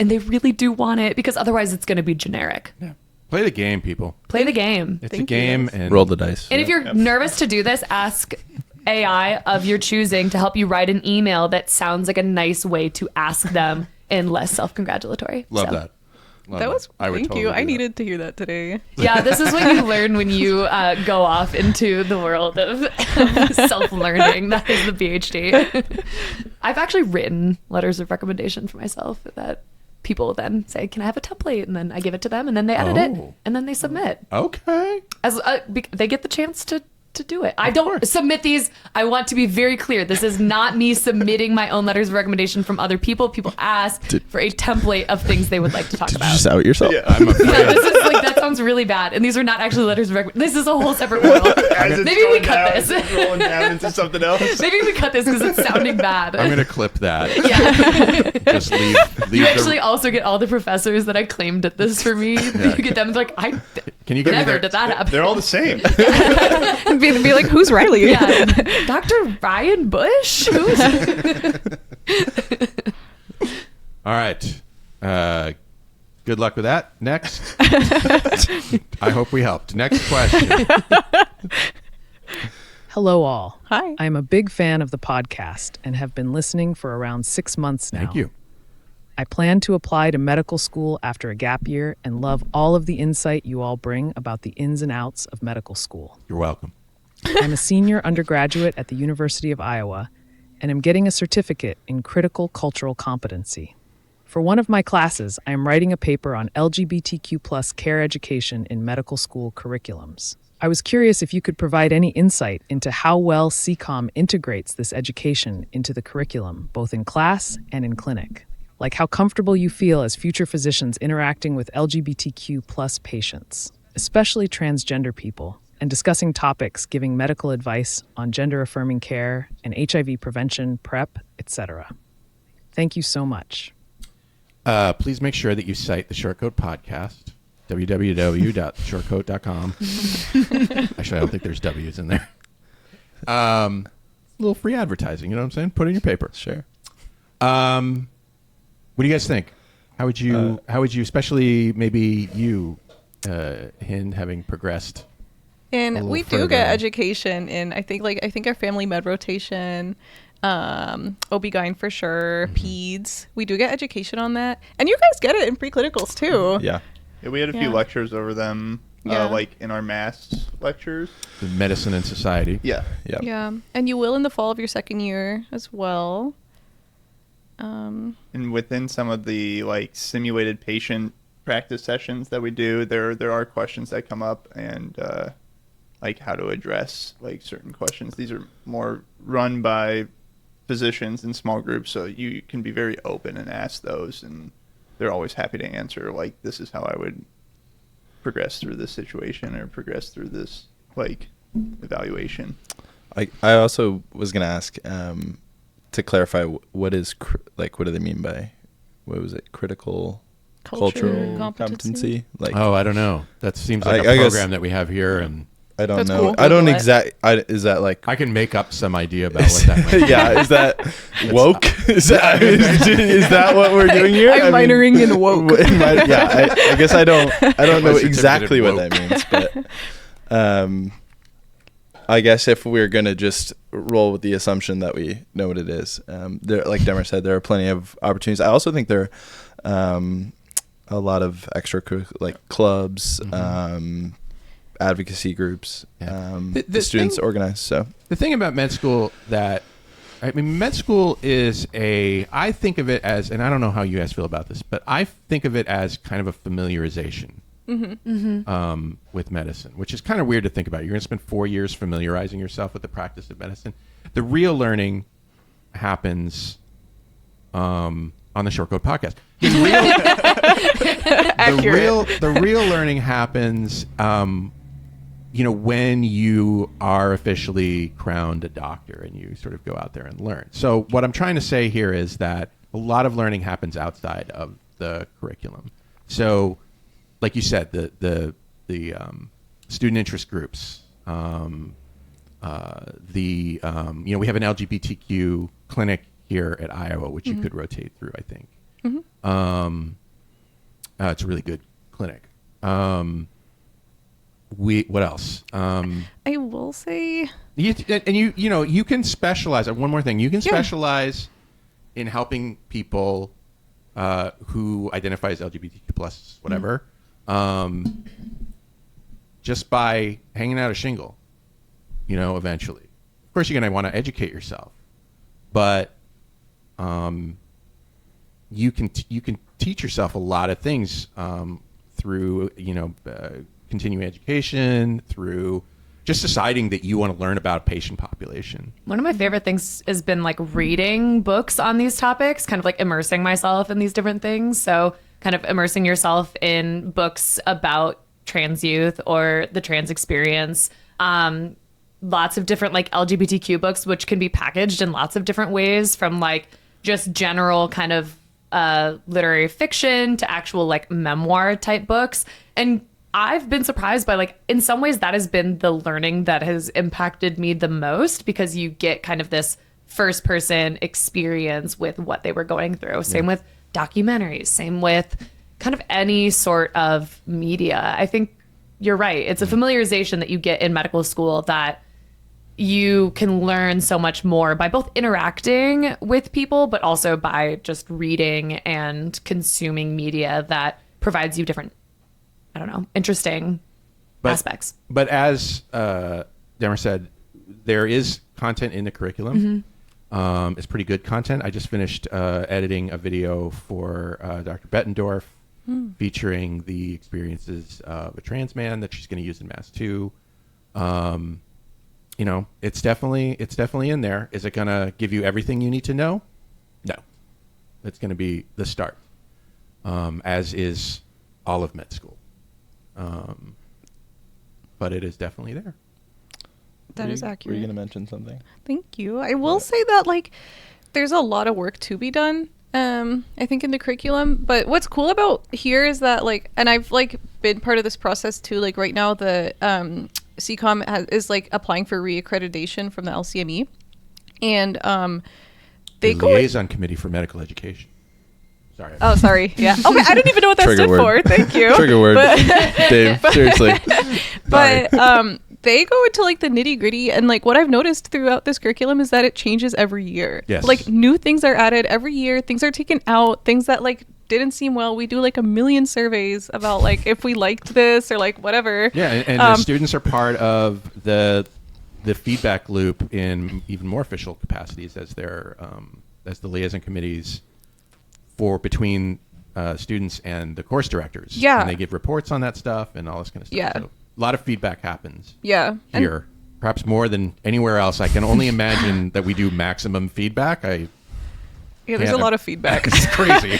and they really do want it because otherwise it's going to be generic. Yeah. Play the game, people. Play the game. It's a game and roll the dice. And if you're nervous to do this, ask AI of your choosing to help you write an email that sounds like a nice way to ask them and less self-congratulatory. Love that. That was, thank you. I needed to hear that today. Yeah, this is what you learn when you go off into the world of self-learning. That is the PhD. I've actually written letters of recommendation for myself that people then say, can I have a template? And then I give it to them and then they edit it and then they submit. Okay. As they get the chance to do it. I don't submit these. I want to be very clear. This is not me submitting my own letters of recommendation from other people. People ask for a template of things they would like to talk about. Did you just out yourself? Yeah, I'm afraid. Yeah, this is like, that sounds really bad. And these are not actually letters of recommendation. This is a whole separate world. Maybe we cut this. It's rolling down into something else. Maybe we cut this because it's sounding bad. I'm going to clip that. Yeah. Just leave you actually also get all the professors that I claimed did this for me. Yeah. You get them like, Can you give never me did that happen. They're all the same. be like, who's Riley? Yeah. Dr. Ryan Bush? All right. Good luck with that. Next. I hope we helped. Next question. Hello, all. Hi. I'm a big fan of the podcast and have been listening for around 6 months now. Thank you. I plan to apply to medical school after a gap year and love all of the insight you all bring about the ins and outs of medical school. You're welcome. I'm a senior undergraduate at the University of Iowa and am getting a certificate in critical cultural competency. For one of my classes, I am writing a paper on LGBTQ+ care education in medical school curriculums. I was curious if you could provide any insight into how well CCOM integrates this education into the curriculum, both in class and in clinic. Like how comfortable you feel as future physicians interacting with LGBTQ+ patients, especially transgender people, and discussing topics giving medical advice on gender-affirming care and HIV prevention, PrEP, etc. Thank you so much. Please make sure that you cite the Shortcoat podcast, www.shortcoat.com. Actually, I don't think there's W's in there. A little free advertising, you know what I'm saying? Put it in your paper. Sure. What do you guys think? How would you, especially maybe you, Hind, having progressed? And we do get education in, I think our family med rotation, OB-GYN for sure, peds. We do get education on that. And you guys get it in preclinicals too. Yeah. Yeah, we had a few lectures over them, like in our mass lectures. The medicine and society. Yeah. Yeah. Yeah. And you will in the fall of your second year as well. And within some of the like simulated patient practice sessions that we do, there are questions that come up and like how to address like certain questions. These are more run by physicians in small groups, so you can be very open and ask those, and they're always happy to answer like, this is how I would progress through this situation or progress through this like evaluation. I also was going to ask to clarify what is what do they mean by, what was it, critical cultural competency? Like, oh, I don't know. That seems like a program that we have here, and I don't know. Cool. I don't is that like, I can make up some idea about what that might be. Yeah, is that woke? Is that what we're doing here? I'm minoring in woke. Yeah, I guess I don't know exactly what that means, but I guess if we're gonna just roll with the assumption that we know what it is, there, like Demir said, there are plenty of opportunities. I also think there are a lot of extra like clubs, advocacy groups, the students organize. So the thing about med school med school is I think of it as, and I don't know how you guys feel about this, but I think of it as kind of a familiarization with medicine, which is kind of weird to think about. You're going to spend 4 years familiarizing yourself with the practice of medicine. The real learning happens on the Short Code podcast. The real learning happens when you are officially crowned a doctor and you sort of go out there and learn. So what I'm trying to say here is that a lot of learning happens outside of the curriculum. So like you said, the student interest groups, we have an LGBTQ clinic here at Iowa, which you could rotate through, I think. It's a really good clinic. What else? I will say, you can specialize. One more thing, you can specialize in helping people who identify as LGBTQ plus whatever, just by hanging out a shingle. Eventually, of course, you're going to want to educate yourself, but you can teach yourself a lot of things through continuing education, through just deciding that you want to learn about a patient population. One of my favorite things has been like reading books on these topics, kind of like immersing myself in these different things. So kind of immersing yourself in books about trans youth or the trans experience. Lots of different like LGBTQ books, which can be packaged in lots of different ways, from like just general kind of literary fiction to actual like memoir type books. And I've been surprised by, like, in some ways that has been the learning that has impacted me the most, because you get kind of this first person experience with what they were going through. Same with documentaries, same with kind of any sort of media. I think you're right. It's a familiarization that you get in medical school that you can learn so much more by both interacting with people, but also by just reading and consuming media that provides you different, I don't know, interesting aspects. But as Demir said, there is content in the curriculum. It's pretty good content. I just finished editing a video for Dr. Bettendorf featuring the experiences of a trans man that she's going to use in Mass 2. You know, it's definitely in there. Is it going to give you everything you need to know? No. It's going to be the start, as is all of med school. But it is definitely there. That is accurate. Were you going to mention something? Thank you. I will say that, like, there's a lot of work to be done, I think, in the curriculum. But what's cool about here is that, like, and I've, like, been part of this process too. Like, right now, the CCOM is, like, applying for reaccreditation from the LCME. And they the go... Liaison Committee for Medical Education. Sorry. Oh, sorry. Yeah. Okay, I didn't even know what that Trigger stood word. for. Thank you. Trigger word. Dave, seriously. But they go into, like, the nitty gritty, and, like, what I've noticed throughout this curriculum is that it changes every year. Yes. Like, new things are added every year. Things are taken out. Things that, like, didn't seem well. We do, like, a million surveys about, like, if we liked this or, like, whatever. Yeah, and the students are part of the feedback loop in even more official capacities as their as the liaison committees for between students and the course directors. Yeah. And they give reports on that stuff and all this kind of stuff. Yeah. So a lot of feedback happens. Yeah. Here, perhaps more than anywhere else. I can only imagine that we do maximum feedback. There's a lot of feedback. It's crazy.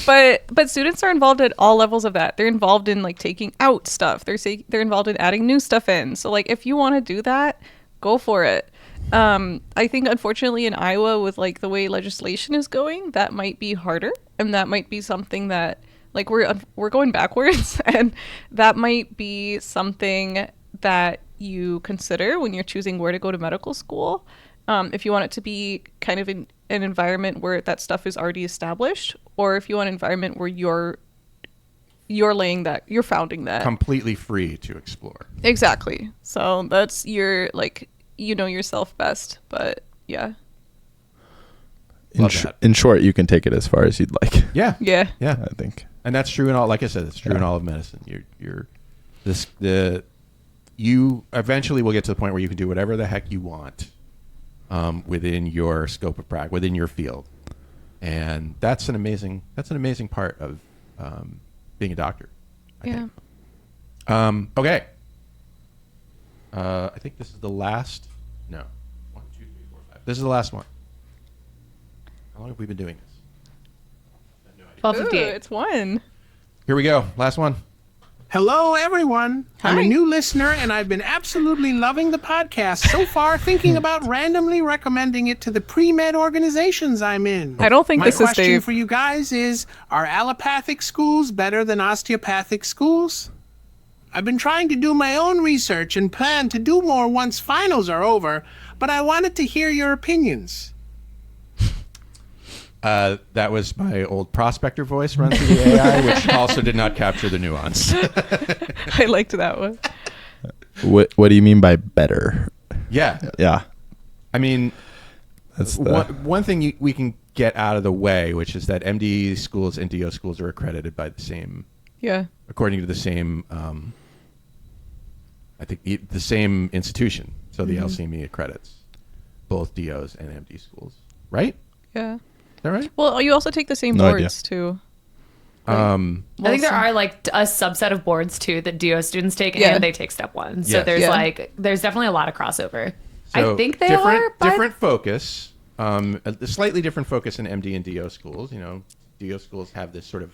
But students are involved at all levels of that. They're involved in, like, taking out stuff. They're involved in adding new stuff in. So, like, if you want to do that, go for it. I think, unfortunately, in Iowa, with, like, the way legislation is going, that might be harder, and that might be something that, like, we're going backwards, and that might be something that you consider when you're choosing where to go to medical school. If you want it to be kind of in an environment where that stuff is already established, or if you want an environment where you're founding that completely free to explore. Exactly. So that's your, like, you know yourself best, but yeah. In short, you can take it as far as you'd like. Yeah. I think. And that's true in all, like I said, it's true in all of medicine. You eventually will get to the point where you can do whatever the heck you want within your scope of practice, within your field. And that's an amazing part of being a doctor, I think. Okay. I think this is the last. No. 1, 2, 3, 4, 5. This is the last one. How long have we been doing this? 12:58. It's 1. Here we go. Last one. Hello, everyone. Hi. I'm a new listener, and I've been absolutely loving the podcast so far, thinking about randomly recommending it to the pre-med organizations I'm in. I don't think this is My question Dave. for you guys is, are allopathic schools better than osteopathic schools? I've been trying to do my own research and plan to do more once finals are over, but I wanted to hear your opinions. That was my old prospector voice run through the AI, which also did not capture the nuance. I liked that one. What do you mean by better? Yeah. I mean, that's one thing we can get out of the way, which is that MD schools and DO schools are accredited by the same. Yeah. According to the same, I think the same institution. So the LCME accredits both DOs and MD schools, right? Yeah. Is that right? Well, you also take the same boards too. I think there are, like, a subset of boards too that DO students take, and they take step 1. So there's definitely a lot of crossover. So I think they different focus, a slightly different focus in MD and DO schools. You know, DO schools have this sort of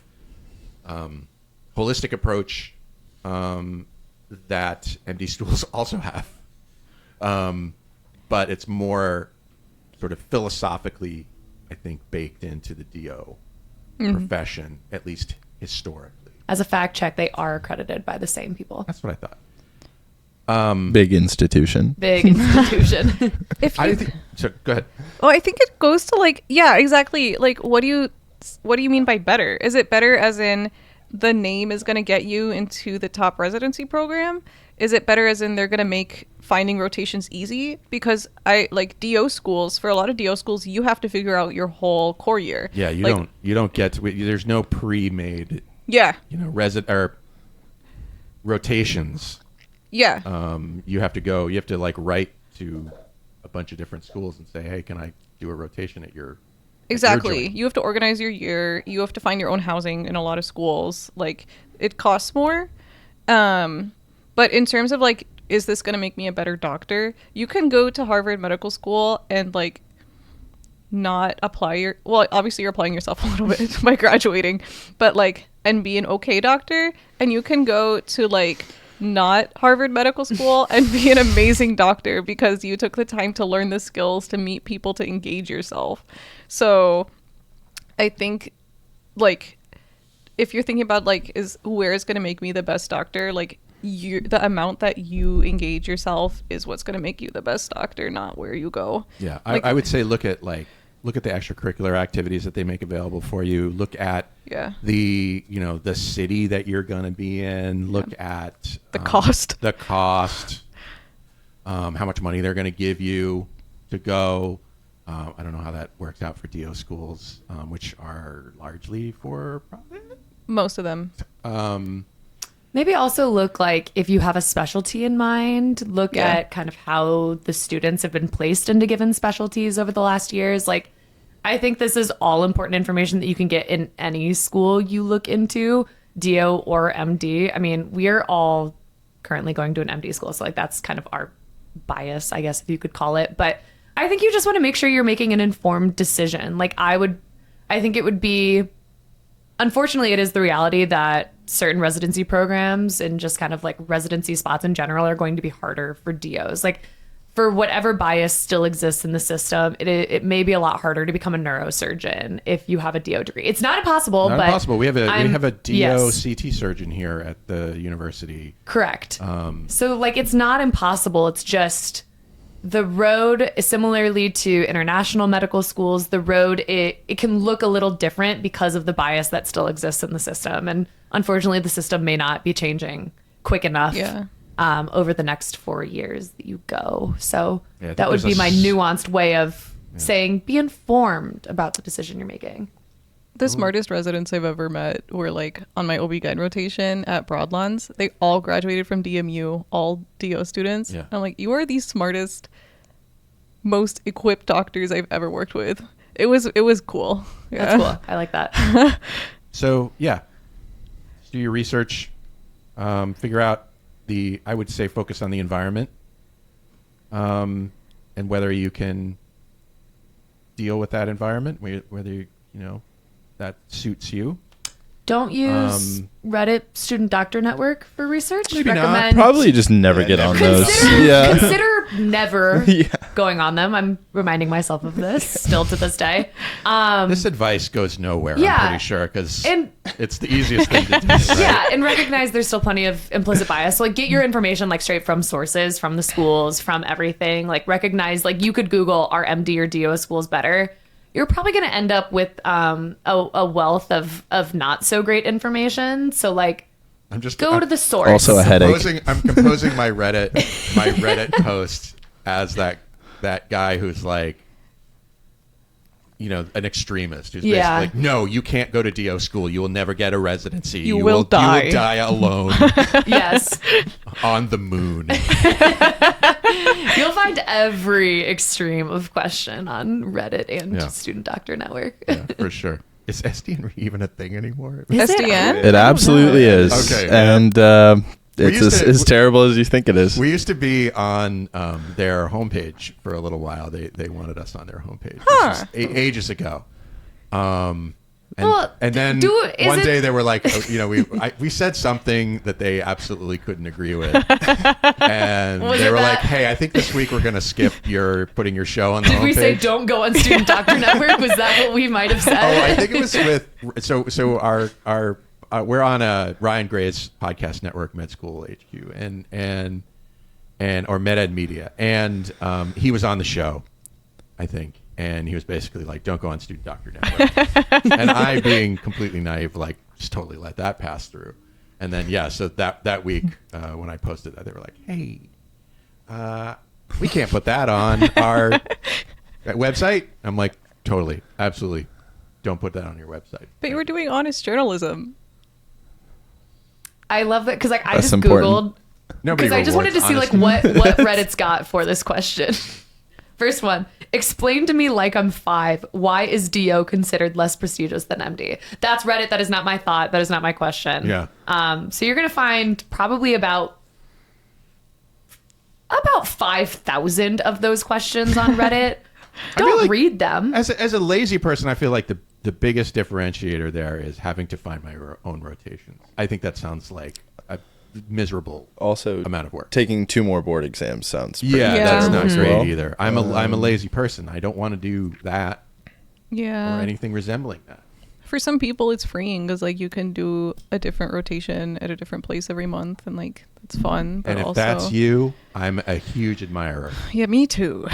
holistic approach that MD schools also have, but it's more sort of philosophically, I think, baked into the DO profession, at least historically. As a fact check, they are accredited by the same people. That's what I thought. Big institution. So go ahead. Oh, I think it goes to, like, yeah, exactly. Like, what do you what do you mean by better? Is it better as in the name is going to get you into the top residency program? Is it better as in they're going to make finding rotations easy? Because I like DO schools, for a lot of DO schools, you have to figure out your whole core year. Yeah, you don't get to, there's no pre-made, yeah, or rotations. Yeah. You have to like write to a bunch of different schools and say, hey, can I do a rotation at your Exactly. You have to organize your year. You have to find your own housing in a lot of schools. Like, it costs more. But in terms of like, is this going to make me a better doctor? You can go to Harvard Medical School and like not apply obviously you're applying yourself a little bit by graduating, but like, and be an okay doctor. And you can go to like not Harvard Medical School and be an amazing doctor because you took the time to learn the skills, to meet people, to engage yourself. So I think like if you're thinking about like where is going to make me the best doctor, like the amount that you engage yourself is what's going to make you the best doctor, not where you go. Yeah. Like, I would say look at the extracurricular activities that they make available for you. Look at the city that you're going to be in. Look at the cost. How much money they're going to give you to go. I don't know how that works out for DO schools, which are largely for profit. Most of them. Maybe also look like if you have a specialty in mind, look at kind of how the students have been placed into given specialties over the last years. Like, I think this is all important information that you can get in any school you look into, DO or MD. I mean, we are all currently going to an MD school, so like that's kind of our bias, I guess, if you could call it. But I think you just want to make sure you're making an informed decision. Like I think it would be, unfortunately, it is the reality that certain residency programs and just kind of like residency spots in general are going to be harder for DOs. Like for whatever bias still exists in the system, it may be a lot harder to become a neurosurgeon if you have a DO degree. It's not impossible. Not but impossible. We have a DO yes. CT surgeon here at the university. Correct. So like it's not impossible. It's just the road, similarly to international medical schools, the road, it can look a little different because of the bias that still exists in the system. And unfortunately, the system may not be changing quick enough over the next 4 years that you go. So that would be my nuanced way of saying, be informed about the decision you're making. The smartest residents I've ever met were like on my OB-GYN rotation at Broadlands. They all graduated from DMU, all DO students. Yeah. I'm like, you are the smartest, most equipped doctors I've ever worked with. It was cool. Yeah. That's cool. I like that. So do your research, figure out I would say focus on the environment, and whether you can deal with that environment, whether that suits you. Don't use Reddit Student Doctor Network for research. Maybe not. Probably just never get on those. Consider never going on them. I'm reminding myself of this still to this day. This advice goes nowhere, I'm pretty sure, because it's the easiest thing to do. Right? Yeah, and recognize there's still plenty of implicit bias. So like get your information like straight from sources, from the schools, from everything. Like recognize like you could Google are MD or DO schools better. You're probably going to end up with a wealth of not so great information. So like, go to the source. Also a headache. I'm composing my Reddit post as that guy who's like, an extremist who's basically like, no, you can't go to DO school. You will never get a residency. You will die. You will die alone. Yes. On the moon. You'll find every extreme of question on Reddit and Student Doctor Network. Yeah, for sure. Is SDN even a thing anymore? Is SDN? It absolutely is. Okay. And it's as terrible as you think it is. We used to be on their homepage for a little while. They wanted us on their homepage. Huh. This was ages ago. And then one day they were like, we said something that they absolutely couldn't agree with. And they were like, hey, I think this week we're going to skip putting your show on the homepage. Did we say don't go on Student Doctor Network? Was that what we might have said? Oh, I think it was so our we're on a Ryan Gray's podcast network, Med School HQ, and or Med Ed Media. And he was on the show, I think. and he was basically like, "Don't go on Student Doctor Network." And I, being completely naive, like just totally let that pass through. And then so that week when I posted that, they were like, "Hey, we can't put that on our website." I'm like, "Totally, absolutely, don't put that on your website." But you were doing honest journalism. I love that because like I That's just important. Googled because I just wanted to see like what Reddit's got for this question. First one: explain to me like I'm 5. Why is DO considered less prestigious than MD? That's Reddit. That is not my thought. That is not my question. Yeah. So you're gonna find probably about 5,000 of those questions on Reddit. Don't read them. As a lazy person, I feel like the biggest differentiator there is having to find my own rotations. I think that sounds like a miserable amount of work. Taking 2 more board exams sounds pretty that's not great well. either. I'm a lazy person. I don't want to do that or Yeah. anything resembling that. For some people, it's freeing because like you can do a different rotation at a different place every month, and like it's fun. But And if also, that's you, I'm a huge admirer. yeah, me too.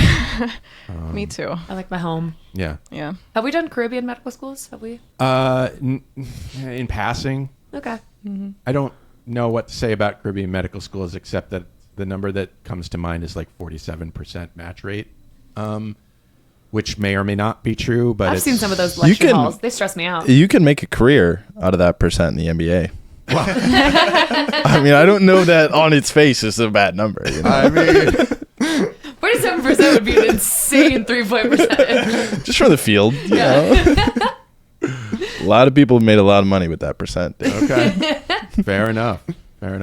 Me too. I like my home. Yeah. Yeah. Have we done Caribbean medical schools? Have we? In passing, Okay. I don't know what to say about Caribbean medical schools except that the number that comes to mind is like 47% match rate, which may or may not be true. But I've seen some of those lecture halls. They stress me out. You can make a career out of that percent in the NBA. I mean, I don't know that on its face is a bad number. You know? I mean, 47% would be an insane 3-point percentage. just from the field, you know. A lot of people made a lot of money with that percent. Okay, fair enough. I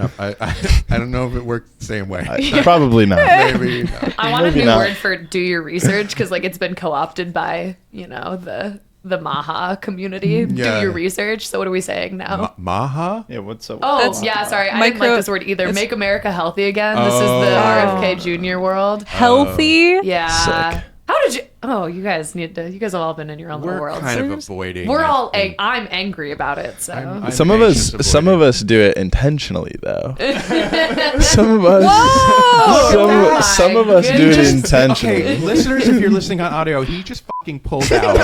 don't know if it works the same way. Probably not. Maybe not. I want Maybe a new not. word for do your research because like it's been co-opted by the Maha community. Yeah. Do your research. So what are we saying now? Maha? Yeah, what's up? Oh yeah, sorry, I didn't like this word either. Make America healthy again. This is the RFK Jr. world. Healthy? Yeah. Sick. How did you? Oh, you guys have all been in your own little We're worlds. kind of avoiding. We're it. all. I'm angry about it. So I'm Some of us do it intentionally though. Some of us Whoa! some of us do it goodness. intentionally. Okay, listeners, if you're listening on audio, he just fucking pulled out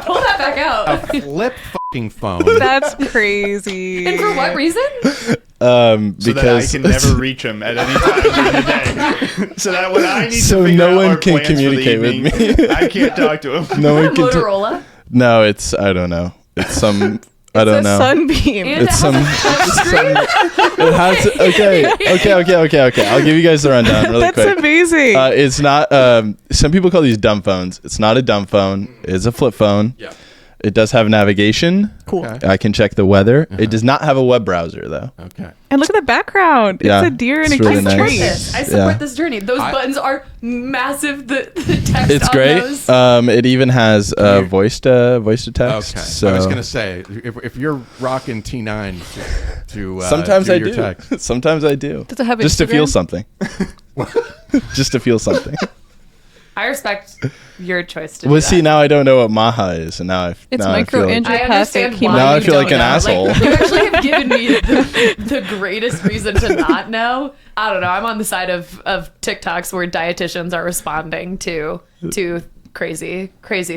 pull that back out. a flip fucking phone. That's crazy. And for what reason? So that I Because can never reach him at any time during the day. So that when I need So to figure no out one our can plans for the communicate with evening, me. I can't talk to him. no one can. Motorola. No, it's I don't know. It's some. I don't a know. sunbeam. And It's it some. has a touchscreen? It has. Okay. I'll give you guys the rundown really That's quick. amazing. It's not. Some people call these dumb phones. It's not a dumb phone. It's a flip phone. Yeah. It does have navigation. Cool. Okay. I can check the weather. It does not have a web browser though. Okay. And look at the background. Yeah, It's a deer and it's a really cute nice. tree. I support this journey. Those I- buttons are massive. The text It's on great. those. It even has voice to text. Okay. So I was gonna say if you're rocking T9 to sometimes do I your do. text. Sometimes I do. Does it have just to feel Instagram? something? Just to feel something. I respect your choice to do Well, that. see, now I don't know what Maha is, and now It's now I feel like, I understand why Now I you feel like don't an know. asshole. Like, you actually have given me the greatest reason to not know. I don't know. I'm on the side of TikToks where dietitians are responding to crazy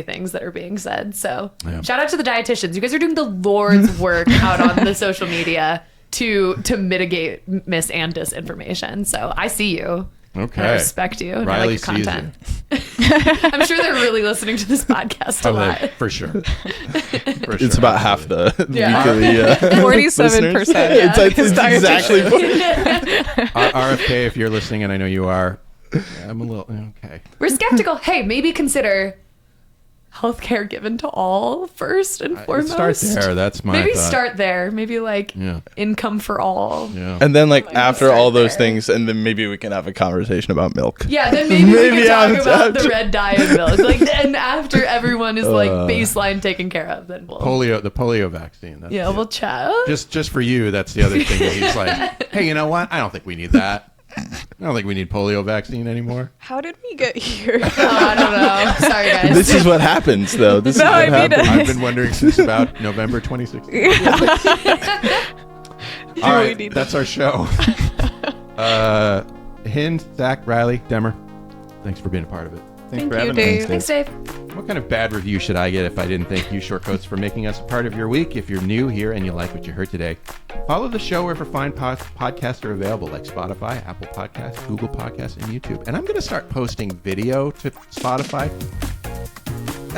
things that are being said. So shout out to the dietitians. You guys are doing the Lord's work out on the social media to mitigate mis and disinformation. So I see you. Okay. And I respect you. And Riley I like your sees content. I'm sure they're really listening to this podcast a lot. For sure. It's about half the Yeah. weekly 47%. It's exactly. RFK, if you're listening, and I know you are, I'm a little okay. We're skeptical. Hey, maybe consider healthcare given to all first and foremost. Start there. That's my maybe thought. start there. Maybe like income for all. Yeah. And then like after all those there. things, and then maybe we can have a conversation about milk. Yeah, then maybe we can talk about after- the red dye of milk. Like, and after everyone is like baseline taken care of, then we'll The polio vaccine. That's we'll chat. Just for you, that's the other thing. That he's like, hey, you know what? I don't think we need that. I don't think we need polio vaccine anymore. How did we get here? I don't know. Sorry, guys. This is what happens, though. This is No, what I mean, happens. I've been wondering since about November 2016. All right, that's our show. Hind, Zach, Riley, Demir, thanks for being a part of it. Thanks for you, having Dave. me. Thanks, Dave. What kind of bad review should I get if I didn't thank you, Shortcoats, for making us a part of your week? If you're new here and you like what you heard today, follow the show wherever fine podcasts are available, like Spotify, Apple Podcasts, Google Podcasts, and YouTube. And I'm going to start posting video to Spotify.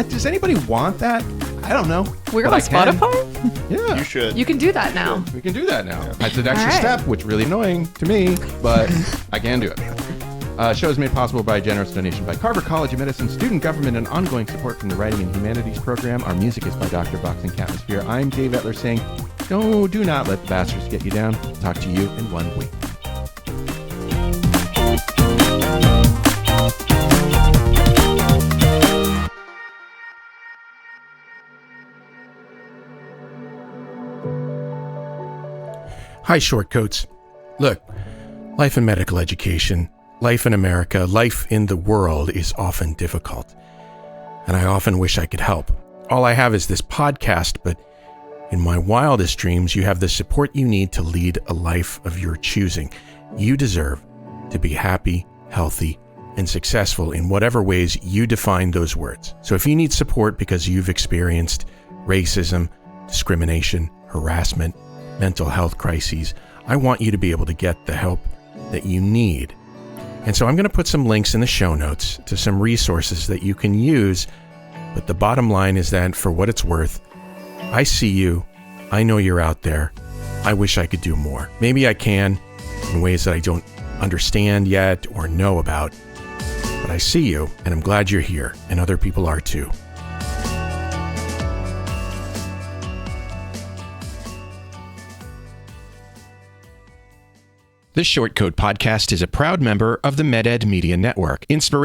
Does anybody want that? I don't know. We're on Spotify? Yeah. You should. You can do that now. We can do that now. That's an extra All right. step, which is really annoying to me, but I can do it. Show is made possible by a generous donation by Carver College of Medicine, student government, and ongoing support from the Writing and Humanities program. Our music is by Dr. Box and Catmosphere. I'm Dave Etler saying, no, do not let the bastards get you down. Talk to you in 1 week. Hi, Shortcoats. Look, life in medical education, life in America, life in the world is often difficult. And I often wish I could help. All I have is this podcast, but in my wildest dreams, you have the support you need to lead a life of your choosing. You deserve to be happy, healthy, and successful in whatever ways you define those words. So if you need support because you've experienced racism, discrimination, harassment, mental health crises, I want you to be able to get the help that you need. And so I'm going to put some links in the show notes to some resources that you can use. But the bottom line is that for what it's worth, I see you. I know you're out there. I wish I could do more. Maybe I can in ways that I don't understand yet or know about. But I see you, and I'm glad you're here, and other people are too. This Short Code podcast is a proud member of the MedEd Media Network. Inspiration